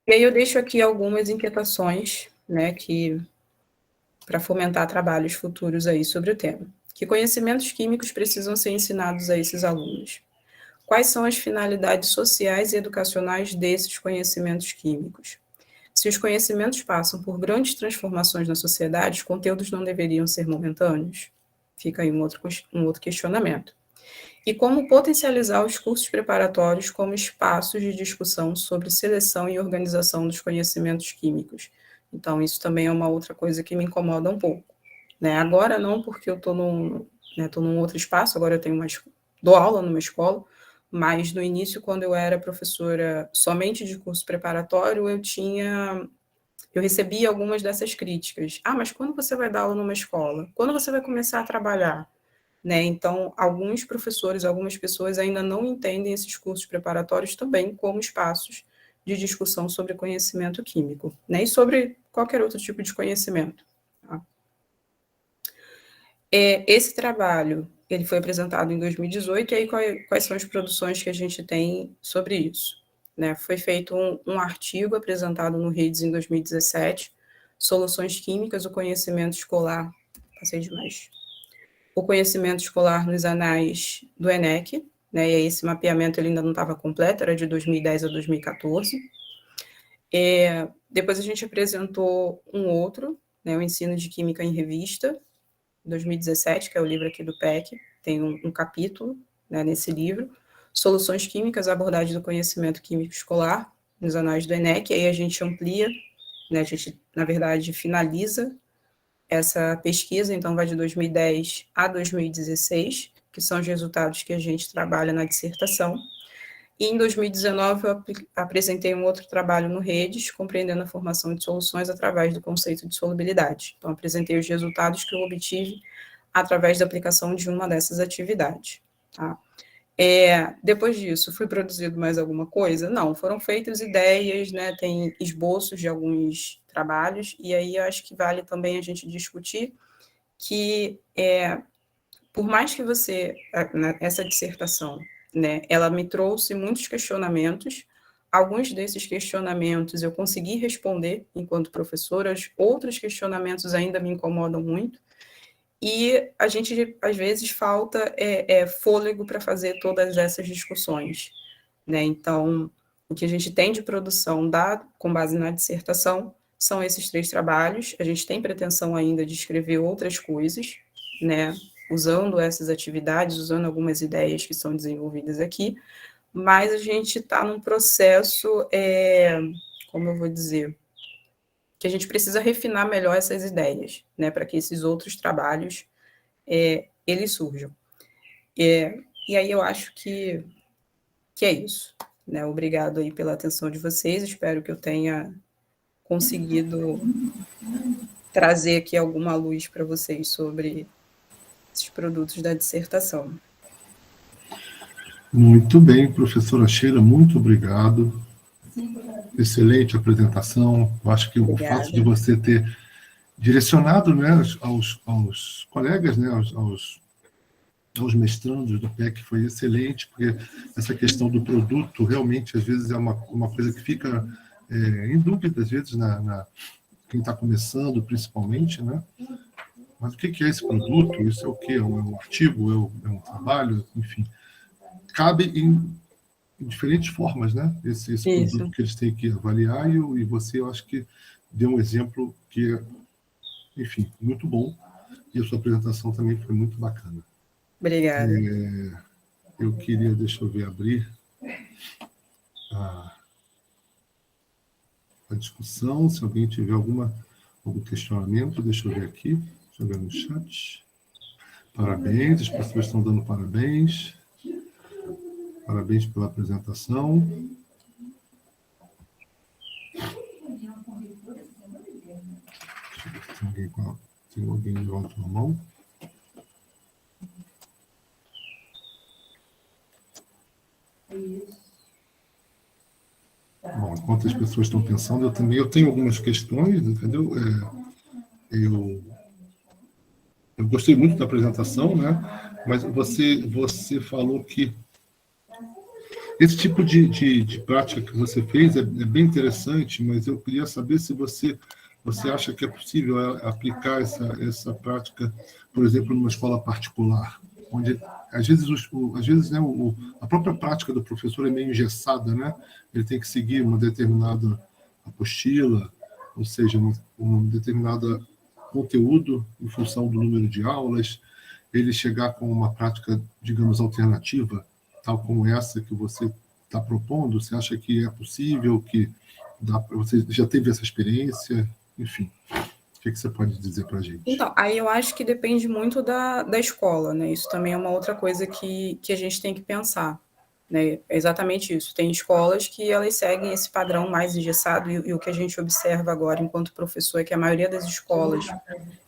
E aí eu deixo aqui algumas inquietações, né, para fomentar trabalhos futuros aí sobre o tema. Que conhecimentos químicos precisam ser ensinados a esses alunos? Quais são as finalidades sociais e educacionais desses conhecimentos químicos? Se os conhecimentos passam por grandes transformações na sociedade, os conteúdos não deveriam ser momentâneos? Fica aí um outro questionamento. E como potencializar os cursos preparatórios como espaços de discussão sobre seleção e organização dos conhecimentos químicos? Então, isso também é uma outra coisa que me incomoda um pouco. Né? Agora não, porque eu estou num outro espaço, agora eu dou aula numa escola, mas no início, quando eu era professora somente de curso preparatório, eu recebia algumas dessas críticas. Mas quando você vai dar aula numa escola? Quando você vai começar a trabalhar? Né? Então, alguns professores, algumas pessoas ainda não entendem esses cursos preparatórios também como espaços de discussão sobre conhecimento químico, né? E sobre qualquer outro tipo de conhecimento. Tá? Esse trabalho, ele foi apresentado em 2018, e aí quais são as produções que a gente tem sobre isso? Né? Foi feito um artigo apresentado no Redes em 2017, Soluções Químicas, o Conhecimento Escolar, passei demais, o conhecimento escolar nos anais do ENEC, né, e esse mapeamento ele ainda não estava completo, era de 2010 a 2014. Depois a gente apresentou um outro, né, o Ensino de Química em Revista, 2017, que é o livro aqui do PEC, tem um capítulo, né, nesse livro, Soluções Químicas, abordagem do conhecimento químico escolar, nos anais do ENEC, e aí a gente amplia, né, a gente, na verdade, finaliza essa pesquisa, então vai de 2010 a 2016, que são os resultados que a gente trabalha na dissertação. E em 2019 eu apresentei um outro trabalho no Redes, compreendendo a formação de soluções através do conceito de solubilidade. Então, apresentei os resultados que eu obtive através da aplicação de uma dessas atividades. Tá? Depois disso, foi produzido mais alguma coisa? Não, foram feitas ideias, né, tem esboços de alguns trabalhos, e aí eu acho que vale também a gente discutir que, por mais que essa dissertação, né, ela me trouxe muitos questionamentos, alguns desses questionamentos eu consegui responder enquanto professora, outros questionamentos ainda me incomodam muito, e a gente, às vezes, falta fôlego para fazer todas essas discussões, né? Então, o que a gente tem de produção com base na dissertação são esses 3 trabalhos. A gente tem pretensão ainda de escrever outras coisas, né? Usando essas atividades, usando algumas ideias que são desenvolvidas aqui, mas a gente está num processo, como eu vou dizer, que a gente precisa refinar melhor essas ideias, né, para que esses outros trabalhos eles surjam. E aí eu acho que é isso, né? Obrigado aí pela atenção de vocês, espero que eu tenha conseguido trazer aqui alguma luz para vocês sobre esses produtos da dissertação. Muito bem, professora Sheila, muito obrigado. Excelente apresentação. Eu acho que Obrigada. o fato de você ter direcionado, né, aos colegas, né, aos mestrandos do PEC foi excelente, porque essa questão do produto realmente, às vezes, é uma coisa que fica em dúvida, às vezes, quem está começando, principalmente, né? Mas o que é esse produto? Isso é o quê? É um artigo? É um trabalho? Enfim, cabe em diferentes formas, né? Esse produto que eles têm que avaliar, e você, eu acho que deu um exemplo que é, enfim, muito bom, e a sua apresentação também foi muito bacana. Obrigada. Eu queria, deixa eu ver, abrir a discussão, se alguém tiver algum questionamento, deixa eu ver aqui, deixa eu ver no chat. Parabéns, as pessoas estão dando parabéns. Parabéns pela apresentação. Deixa eu ver se tem alguém levantando a mão. Bom, enquanto as pessoas estão pensando, eu tenho algumas questões, entendeu? Eu gostei muito da apresentação, né? Mas você falou que esse tipo de prática que você fez é bem interessante, mas eu queria saber se você acha que é possível aplicar essa prática, por exemplo, numa escola particular, onde às vezes, né, a própria prática do professor é meio engessada, né? Ele tem que seguir uma determinada apostila, ou seja, um determinado conteúdo em função do número de aulas, ele chegar com uma prática, digamos, alternativa, tal como essa que você está propondo. Você acha que é possível, que você já teve essa experiência? Enfim, o que você pode dizer para a gente? Então, aí eu acho que depende muito da escola, né? Isso também é uma outra coisa que a gente tem que pensar, né? É exatamente isso. Tem escolas que elas seguem esse padrão mais engessado, e o que a gente observa agora enquanto professor é que a maioria das escolas,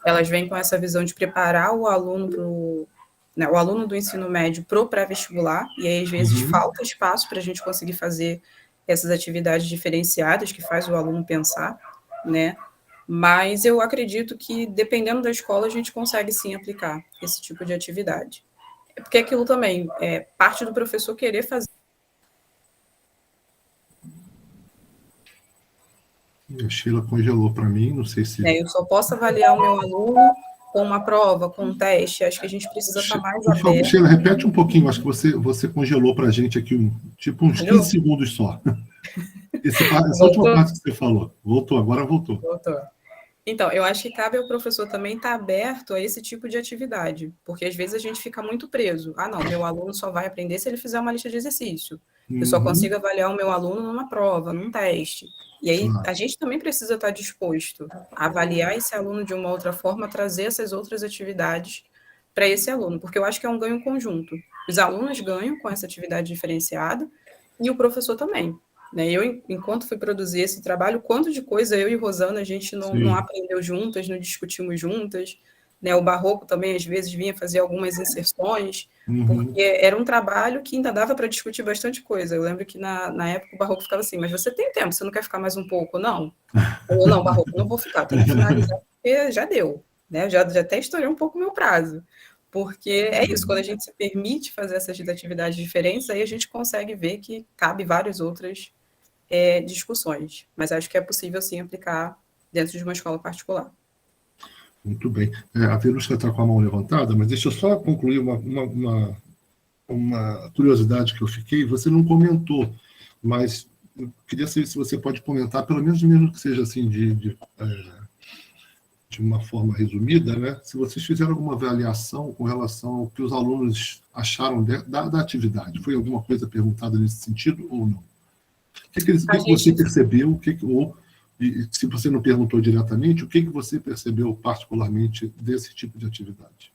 elas vêm com essa visão de preparar o aluno o aluno do ensino médio para o pré-vestibular, e aí às vezes falta espaço para a gente conseguir fazer essas atividades diferenciadas que faz o aluno pensar, né? Mas eu acredito que, dependendo da escola, a gente consegue sim aplicar esse tipo de atividade. Porque aquilo também é parte do professor querer fazer. A Sheila congelou para mim, não sei se... Eu só posso avaliar o meu aluno com uma prova, com um teste. Acho que a gente precisa estar mais aberto. Por favor, Sheila, repete um pouquinho. Acho que você congelou para a gente aqui tipo uns 15 segundos só. Essa última parte que você falou. Agora voltou. Então, eu acho que cabe ao professor também estar aberto a esse tipo de atividade, porque às vezes a gente fica muito preso. Ah, não, meu aluno só vai aprender se ele fizer uma lista de exercício. Eu só consigo avaliar o meu aluno numa prova, num teste. E aí a gente também precisa estar disposto a avaliar esse aluno de uma outra forma, trazer essas outras atividades para esse aluno, porque eu acho que é um ganho conjunto. Os alunos ganham com essa atividade diferenciada e o professor também. Eu, enquanto fui produzir esse trabalho, quanto de coisa eu e Rosana a gente não aprendeu juntas, não discutimos juntas. O Barroco também, às vezes, vinha fazer algumas inserções, porque era um trabalho que ainda dava para discutir bastante coisa. Eu lembro que, na época, o Barroco ficava assim, mas você tem tempo, você não quer ficar mais um pouco, não? Eu, não, Barroco, não vou ficar, tenho que finalizar, porque já deu. Já até estourei um pouco o meu prazo. Porque é isso, quando a gente se permite fazer essas atividades diferentes, aí a gente consegue ver que cabe várias outras discussões, mas acho que é possível, sim, aplicar dentro de uma escola particular. Muito bem. A Verusca está com a mão levantada, mas deixa eu só concluir uma curiosidade que eu fiquei. Você não comentou, mas eu queria saber se você pode comentar, pelo menos mesmo que seja assim de uma forma resumida, né? Se vocês fizeram alguma avaliação com relação ao que os alunos acharam da atividade. Foi alguma coisa perguntada nesse sentido ou não? O que você percebeu? E se você não perguntou diretamente, o que você percebeu particularmente desse tipo de atividade?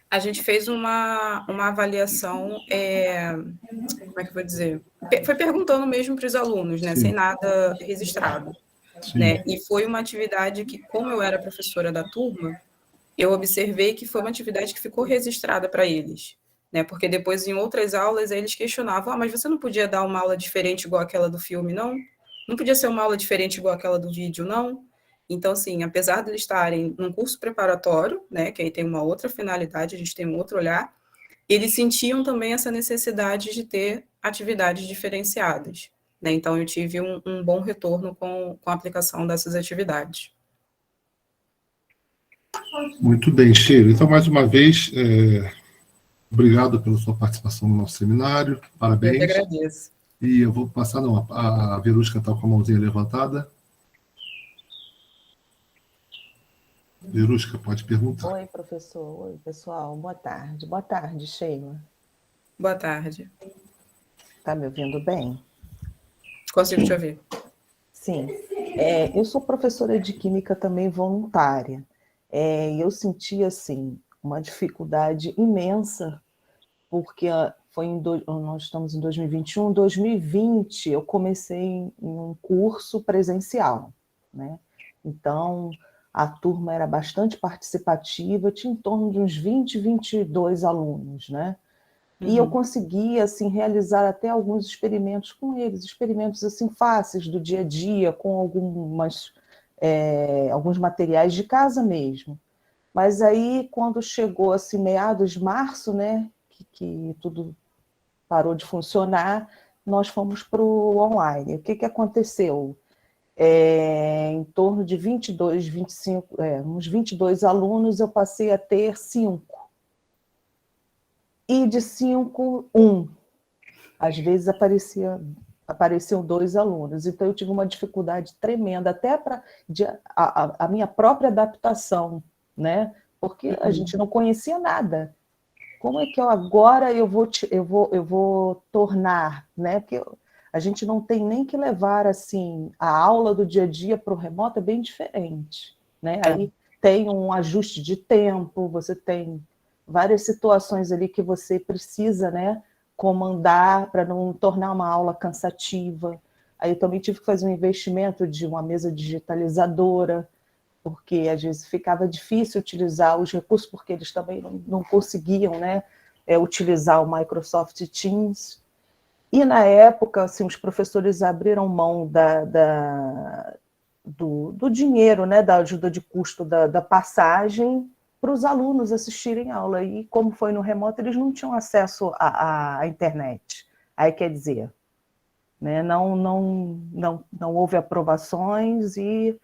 A gente fez uma avaliação, como é que eu vou dizer? Foi perguntando mesmo para os alunos, né? Sem nada registrado. Né? E foi uma atividade que, como eu era professora da turma, eu observei que foi uma atividade que ficou registrada para eles. Né? Porque depois, em outras aulas, eles questionavam, mas você não podia dar uma aula diferente igual aquela do filme, não? Não podia ser uma aula diferente igual aquela do vídeo, não? Então, assim, apesar de eles estarem num curso preparatório, né, que aí tem uma outra finalidade, a gente tem um outro olhar, eles sentiam também essa necessidade de ter atividades diferenciadas. Né? Então, eu tive um bom retorno com a aplicação dessas atividades. Muito bem, Sheila. Então, mais uma vez, obrigado pela sua participação no nosso seminário. Parabéns. Eu que agradeço. E eu vou passar, não, a Verusca está com a mãozinha levantada. Verusca, pode perguntar. Oi, professor. Oi, pessoal. Boa tarde. Boa tarde, Sheila. Boa tarde. Está me ouvindo bem? Consigo te ouvir. Sim. Eu sou professora de Química também voluntária. E eu senti, assim, uma dificuldade imensa, porque nós estamos em 2021, 2020 eu comecei em um curso presencial, né? Então, a turma era bastante participativa, tinha em torno de uns 20, 22 alunos, né? E eu conseguia, assim, realizar até alguns experimentos com eles, experimentos, assim, fáceis do dia a dia, com alguns materiais de casa mesmo. Mas aí, quando chegou, assim, meados de março, né, que tudo parou de funcionar, nós fomos para o online. O que aconteceu? Em torno de 22, 25, uns 22 alunos, eu passei a ter 5. E de 5, 1. Às vezes apareciam 2 alunos. Então, eu tive uma dificuldade tremenda, até para a minha própria adaptação, né? Porque a gente não conhecia nada. Como é que agora eu vou tornar, né? Porque a gente não tem nem que levar assim a aula do dia a dia para o remoto, é bem diferente, né? Aí tem um ajuste de tempo, você tem várias situações ali que você precisa, né, comandar para não tornar uma aula cansativa. Aí eu também tive que fazer um investimento de uma mesa digitalizadora, porque às vezes ficava difícil utilizar os recursos, porque eles também não conseguiam, né, utilizar o Microsoft Teams. E na época, assim, os professores abriram mão do dinheiro, né, da ajuda de custo da passagem para os alunos assistirem aula. E como foi no remoto, eles não tinham acesso à internet. Aí, quer dizer, né, não houve aprovações e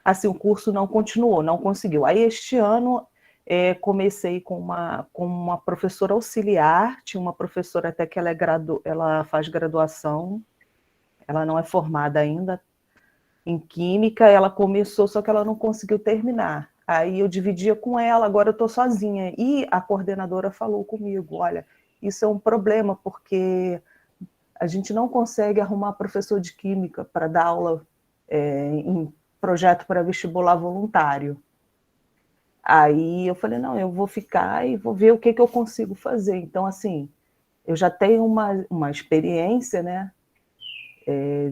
assim, o curso não continuou, não conseguiu. Aí, este ano, comecei com uma professora auxiliar, tinha uma professora até que ela faz graduação, ela não é formada ainda em Química, ela começou, só que ela não conseguiu terminar. Aí eu dividia com ela, agora eu estou sozinha. E a coordenadora falou comigo, olha, isso é um problema, porque a gente não consegue arrumar professor de Química para dar aula em projeto para vestibular voluntário. Aí eu falei, não, eu vou ficar e vou ver o que eu consigo fazer. Então, assim, eu já tenho uma experiência, né,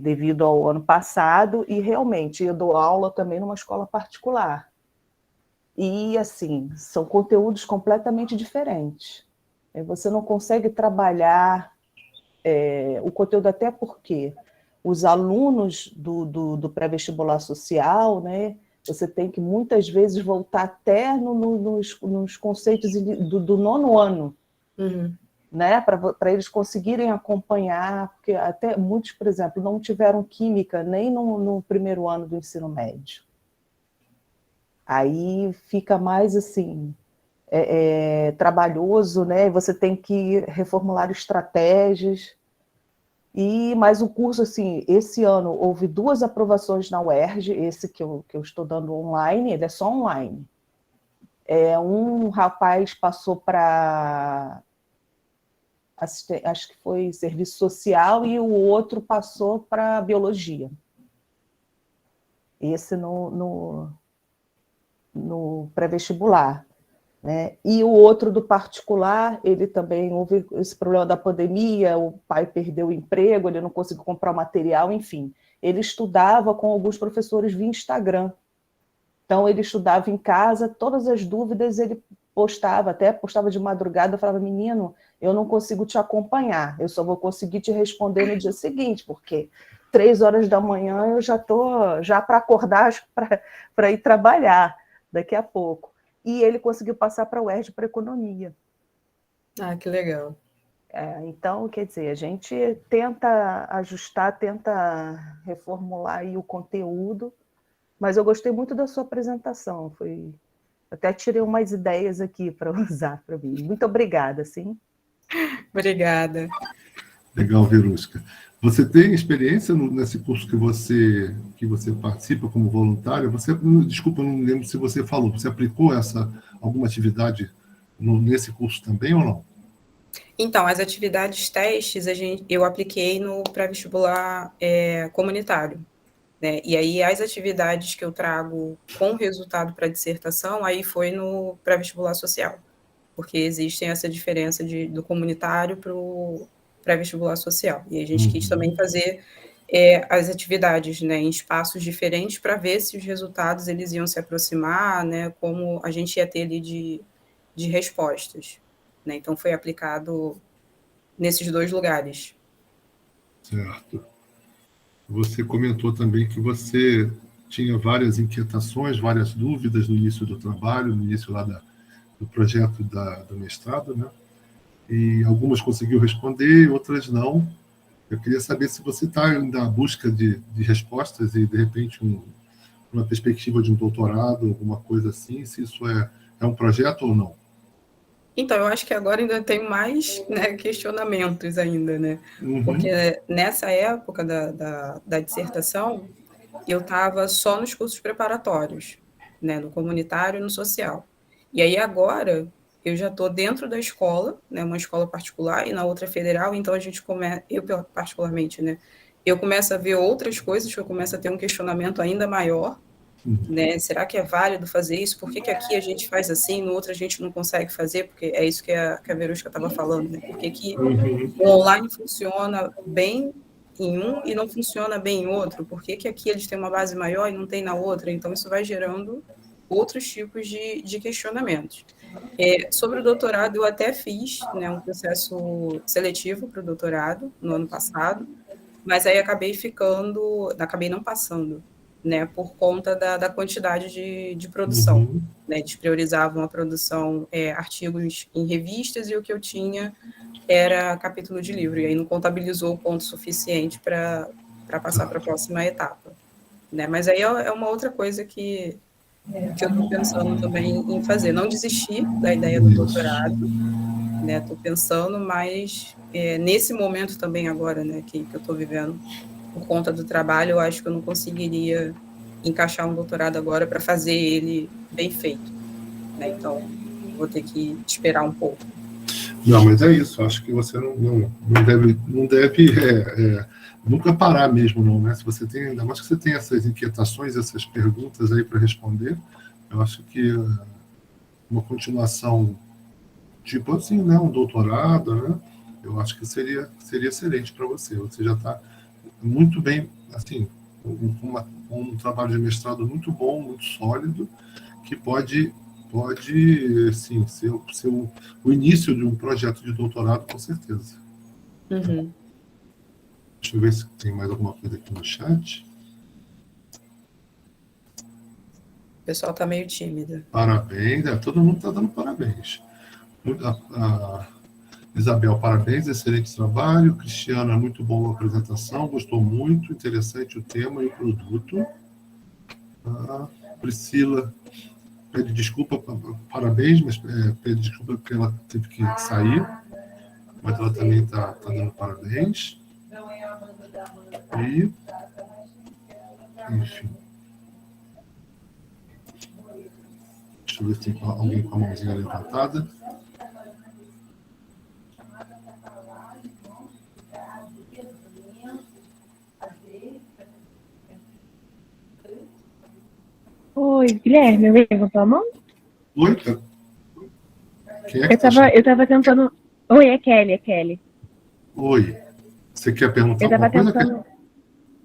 devido ao ano passado, e realmente eu dou aula também numa escola particular. E, assim, são conteúdos completamente diferentes. Você não consegue trabalhar o conteúdo, até porque os alunos do pré-vestibular social, né, você tem que muitas vezes voltar até nos conceitos do 9º ano. né, para eles conseguirem acompanhar, porque até muitos, por exemplo, não tiveram química nem no primeiro ano do ensino médio. Aí fica mais assim, trabalhoso, né? Você tem que reformular estratégias. Mas o curso, assim, esse ano houve 2 aprovações na UERJ, esse que eu estou dando online, ele é só online. Um rapaz passou para, acho que foi serviço social, e o outro passou para biologia. Esse no pré-vestibular. Né? E o outro do particular, ele também houve esse problema da pandemia, o pai perdeu o emprego, ele não conseguiu comprar o material, enfim. Ele estudava com alguns professores via Instagram. Então, ele estudava em casa, todas as dúvidas ele postava, até postava de madrugada, falava, menino, eu não consigo te acompanhar, eu só vou conseguir te responder no dia seguinte, porque 3 horas da manhã eu já estou já para acordar para ir trabalhar daqui a pouco. E ele conseguiu passar para a UERJ para economia. Ah, que legal. Então, quer dizer, a gente tenta ajustar, tenta reformular aí o conteúdo, mas eu gostei muito da sua apresentação, até tirei umas ideias aqui para usar para mim. Muito obrigada, sim. Obrigada. Legal, Verusca. Você tem experiência nesse curso que você participa como voluntária? Desculpa, eu não lembro se você falou. Você aplicou alguma atividade nesse curso também ou não? Então, as atividades testes eu apliquei no pré-vestibular comunitário. Né? E aí, as atividades que eu trago com resultado para a dissertação, aí foi no pré-vestibular social, porque existe essa diferença do comunitário para o pré-vestibular social. E a gente quis também fazer as atividades, né, em espaços diferentes para ver se os resultados eles iam se aproximar, né, como a gente ia ter ali de respostas. Né? Então, foi aplicado nesses 2 lugares. Certo. Você comentou também que você tinha várias inquietações, várias dúvidas no início do trabalho, no início lá do projeto do mestrado, né? E algumas conseguiu responder, outras não. Eu queria saber se você está na busca de respostas e, de repente, uma perspectiva de um doutorado, alguma coisa assim, se isso é um projeto ou não. Então, eu acho que agora ainda tem mais, né, questionamentos ainda, né? Porque nessa época da dissertação, eu estava só nos cursos preparatórios, né, no comunitário e no social. E aí agora eu já estou dentro da escola, né, uma escola particular e na outra federal, então a gente eu particularmente, né, eu começo a ver outras coisas, que eu começo a ter um questionamento ainda maior, né? Será que é válido fazer isso? Por que aqui a gente faz assim, no outro a gente não consegue fazer? Porque é isso que a Verusca estava falando, né? Por que o online funciona bem em um e não funciona bem em outro? Por que aqui eles têm uma base maior e não tem na outra? Então, isso vai gerando outros tipos de questionamentos. Sobre o doutorado, eu até fiz, né, um processo seletivo para o doutorado no ano passado, mas aí acabei não passando, né, por conta da quantidade de produção. Né, eles priorizavam a produção, artigos em revistas, e o que eu tinha era capítulo de livro, e aí não contabilizou o ponto suficiente para passar para a próxima etapa. Né, mas aí é uma outra coisa que eu estou pensando também em fazer, não desistir da ideia do doutorado, né, estou pensando, mas nesse momento também agora, né, que eu estou vivendo, por conta do trabalho, eu acho que eu não conseguiria encaixar um doutorado agora para fazer ele bem feito, né? Então, vou ter que esperar um pouco. Não, mas é isso. Acho que você não deve nunca parar mesmo, não, né? Se você tem, ainda mais que você tem essas inquietações, essas perguntas aí para responder, eu acho que uma continuação, tipo assim, né, um doutorado, né? Eu acho que seria excelente para você. Você já está muito bem, assim, um trabalho de mestrado muito bom, muito sólido, que pode sim, ser o início de um projeto de doutorado, com certeza. Deixa eu ver se tem mais alguma coisa aqui no chat. O pessoal está meio tímido. Parabéns, todo mundo está dando parabéns. Isabel, parabéns, excelente trabalho. Cristiana, muito boa a apresentação, gostou muito, interessante o tema e o produto. Priscila pede desculpa, parabéns, mas pede desculpa porque ela teve que sair, mas ela também está dando parabéns. E, enfim. Deixa eu ver se tem alguém com a mãozinha levantada. Oi, Guilherme, alguém levantou a mão? Oi? Quem é que eu tava tentando... Oi, é Kelly. Oi. Você quer perguntar alguma coisa?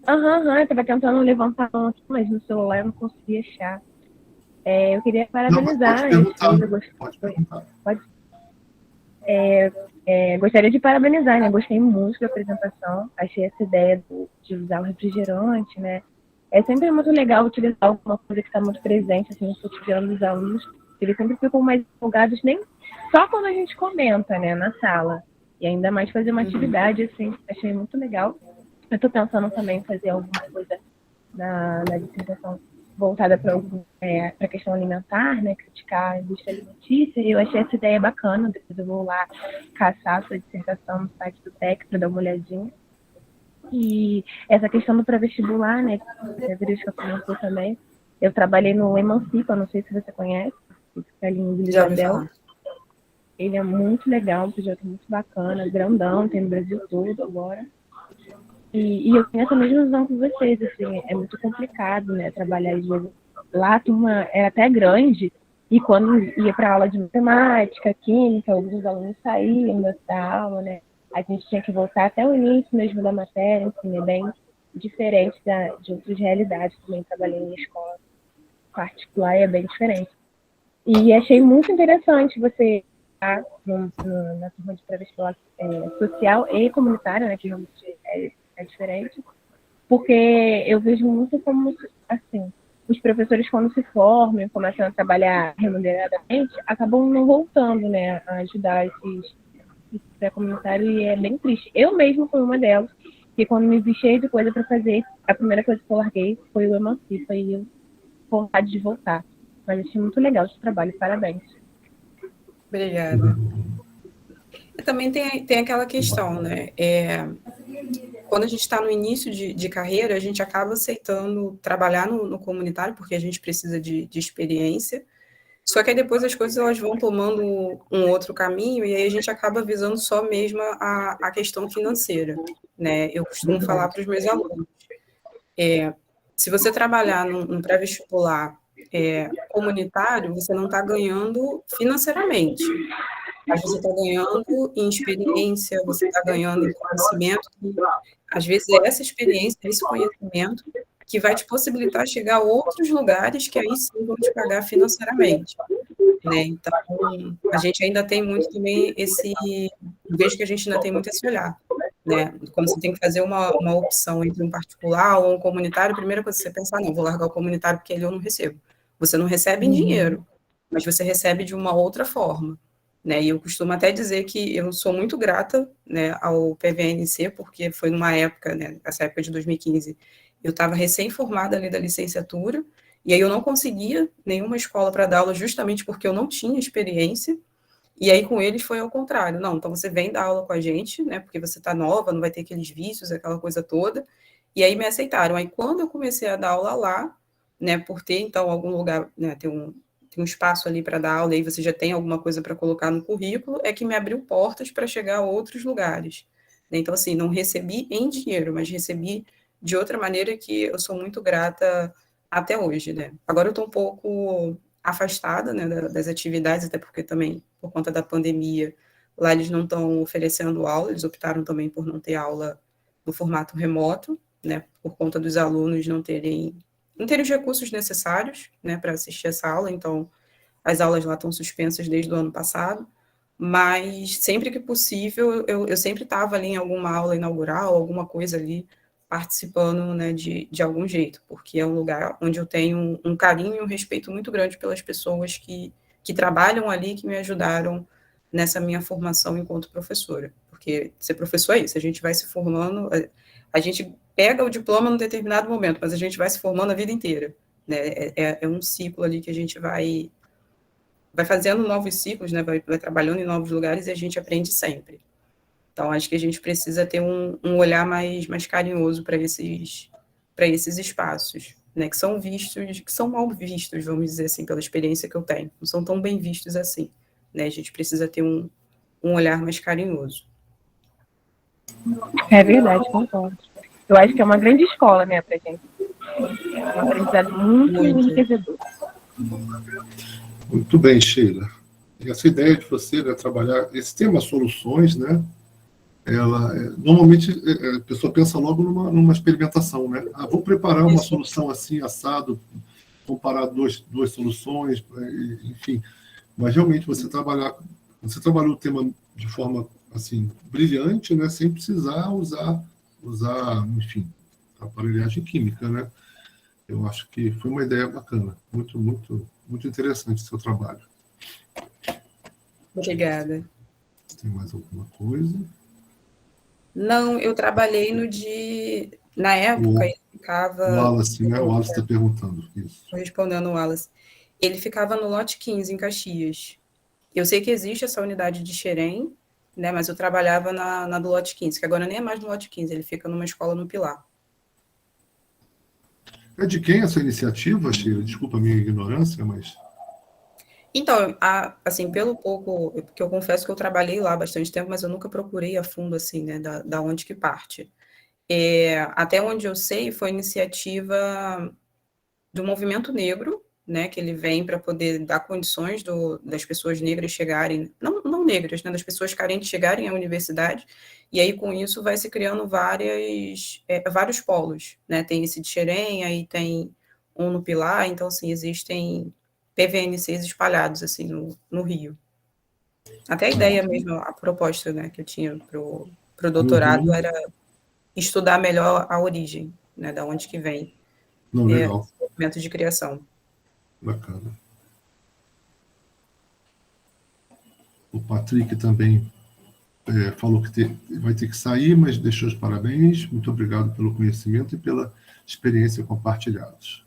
Eu tava tentando levantar a mão aqui, mas no celular eu não consegui achar. Eu queria parabenizar. Pode perguntar. Gostaria de parabenizar, né? Gostei muito da apresentação. Achei essa ideia de usar o refrigerante, né? É sempre muito legal utilizar alguma coisa que está muito presente assim, no cotidiano dos alunos. Eles sempre ficam mais empolgados, nem só quando a gente comenta, né, na sala. E ainda mais fazer uma atividade, assim, achei muito legal. Eu estou pensando também em fazer alguma coisa na dissertação voltada para a questão alimentar, né, criticar a indústria alimentícia. E eu achei essa ideia bacana. Depois eu vou lá caçar a sua dissertação no site do PEC para dar uma olhadinha. E essa questão do pré-vestibular, né, que a Verusca comentou também. Eu trabalhei no Emancipa, não sei se você conhece, fica ali em Vila Isabel. Ele é muito legal, um projeto muito bacana, grandão, tem no Brasil todo agora. E eu tenho essa mesma visão que vocês, assim, é muito complicado, né, trabalhar às vezes. Lá a turma era até grande, e quando ia para aula de matemática, química, alguns alunos saíam da aula, né, a gente tinha que voltar até o início mesmo da matéria, assim, é bem diferente de outras realidades. Também trabalhei em escola particular e é bem diferente. E achei muito interessante você estar na turma de pré-vestibular social e comunitária, né, que realmente é diferente, porque eu vejo muito como, assim, os professores quando se formam, começam a trabalhar remuneradamente, acabam não voltando, né, a ajudar esses pré-comunitário, e é bem triste. Eu mesma fui uma delas, que quando me vi cheia de coisa para fazer, a primeira coisa que eu larguei foi o Emancipa, e eu vontade de voltar. Mas achei muito legal esse trabalho, parabéns. Obrigada. Também tem aquela questão, né? Quando a gente está no início de carreira, a gente acaba aceitando trabalhar no comunitário, porque a gente precisa de experiência. Só que aí depois as coisas elas vão tomando um outro caminho, e aí a gente acaba visando só mesmo a questão financeira, né? Eu costumo falar para os meus alunos, se você trabalhar num pré-vestibular comunitário, você não está ganhando financeiramente, mas você está ganhando em experiência, você está ganhando em conhecimento, e, às vezes é essa experiência, esse conhecimento que vai te possibilitar chegar a outros lugares que aí sim vão te pagar financeiramente, né? Então, a gente ainda tem muito também vejo que a gente ainda tem muito esse olhar, né? Quando você tem que fazer uma opção entre um particular ou um comunitário, a primeira coisa que você pensa, não, vou largar o comunitário porque ele eu não recebo. Você não recebe em dinheiro, mas você recebe de uma outra forma, né? E eu costumo até dizer que eu sou muito grata, né, ao PVNC, porque foi numa época, né, essa época de 2015, eu estava recém-formada ali da licenciatura, e aí eu não conseguia nenhuma escola para dar aula justamente porque eu não tinha experiência, e aí com eles foi ao contrário. Não, então você vem dar aula com a gente, né, porque você está nova, não vai ter aqueles vícios, aquela coisa toda, e aí me aceitaram. Aí quando eu comecei a dar aula lá, né, por ter então algum lugar, né, tem um espaço ali para dar aula, e aí você já tem alguma coisa para colocar no currículo, é que me abriu portas para chegar a outros lugares. Então, assim, não recebi em dinheiro, mas recebi de outra maneira que eu sou muito grata até hoje, né? Agora eu estou um pouco afastada, né, das atividades, até porque também, por conta da pandemia, lá eles não estão oferecendo aula, eles optaram também por não ter aula no formato remoto, né, por conta dos alunos não terem os recursos necessários, né, para assistir essa aula, então as aulas lá estão suspensas desde o ano passado, mas sempre que possível, eu sempre estava ali em alguma aula inaugural, alguma coisa ali, participando, né, de algum jeito, porque é um lugar onde eu tenho um carinho e um respeito muito grande pelas pessoas que trabalham ali, que me ajudaram nessa minha formação enquanto professora, porque ser professor é isso, a gente vai se formando, a gente pega o diploma num determinado momento, mas a gente vai se formando a vida inteira, né? É um ciclo ali que a gente vai fazendo novos ciclos, né? Vai trabalhando em novos lugares e a gente aprende sempre. Então, acho que a gente precisa ter um olhar mais carinhoso para esses espaços, né? Que são vistos, que são mal vistos, vamos dizer assim, pela experiência que eu tenho. Não são tão bem vistos assim, né? A gente precisa ter um olhar mais carinhoso. É verdade, concordo. Eu acho que é uma grande escola, né, pra gente. É um aprendizado muito enriquecedor. Muito bem, Sheila. E essa ideia de você, né, trabalhar esse tema soluções, né? Normalmente a pessoa pensa logo numa experimentação, né? Vou preparar uma solução assim, assado, comparar duas soluções, enfim. Mas realmente você trabalhou o tema de forma assim brilhante, né? Sem precisar usar, enfim, aparelhagem química, né? Eu acho que foi uma ideia bacana, muito, muito, muito interessante o seu trabalho. Obrigada. Tem mais alguma coisa? Não, eu trabalhei na época, ele ficava... O Wallace, né? O Wallace está perguntando isso. Estou respondendo o Wallace. Ele ficava no lote 15, em Caxias. Eu sei que existe essa unidade de Xerém, né, mas eu trabalhava na do lote 15, que agora nem é mais no lote 15, ele fica numa escola no Pilar. É de quem essa iniciativa, Sheila? Desculpa a minha ignorância, mas... Então, assim, pelo pouco, porque eu confesso que eu trabalhei lá há bastante tempo, mas eu nunca procurei a fundo, assim, né, da onde que parte. Até onde eu sei, foi iniciativa do movimento negro, né, que ele vem para poder dar condições das pessoas negras chegarem, não negras, né, das pessoas carentes chegarem à universidade, e aí com isso vai se criando vários polos, né, tem esse de Xerém, aí tem um no Pilar, então, assim, existem PVNCs espalhados, assim, no Rio. Até a ideia mesmo, a proposta, né, que eu tinha pro doutorado era estudar melhor a origem, né, da onde que vem legal. esse movimento de criação. Bacana. O Patrick também falou que vai ter que sair, mas deixou os parabéns. Muito obrigado pelo conhecimento e pela experiência compartilhados.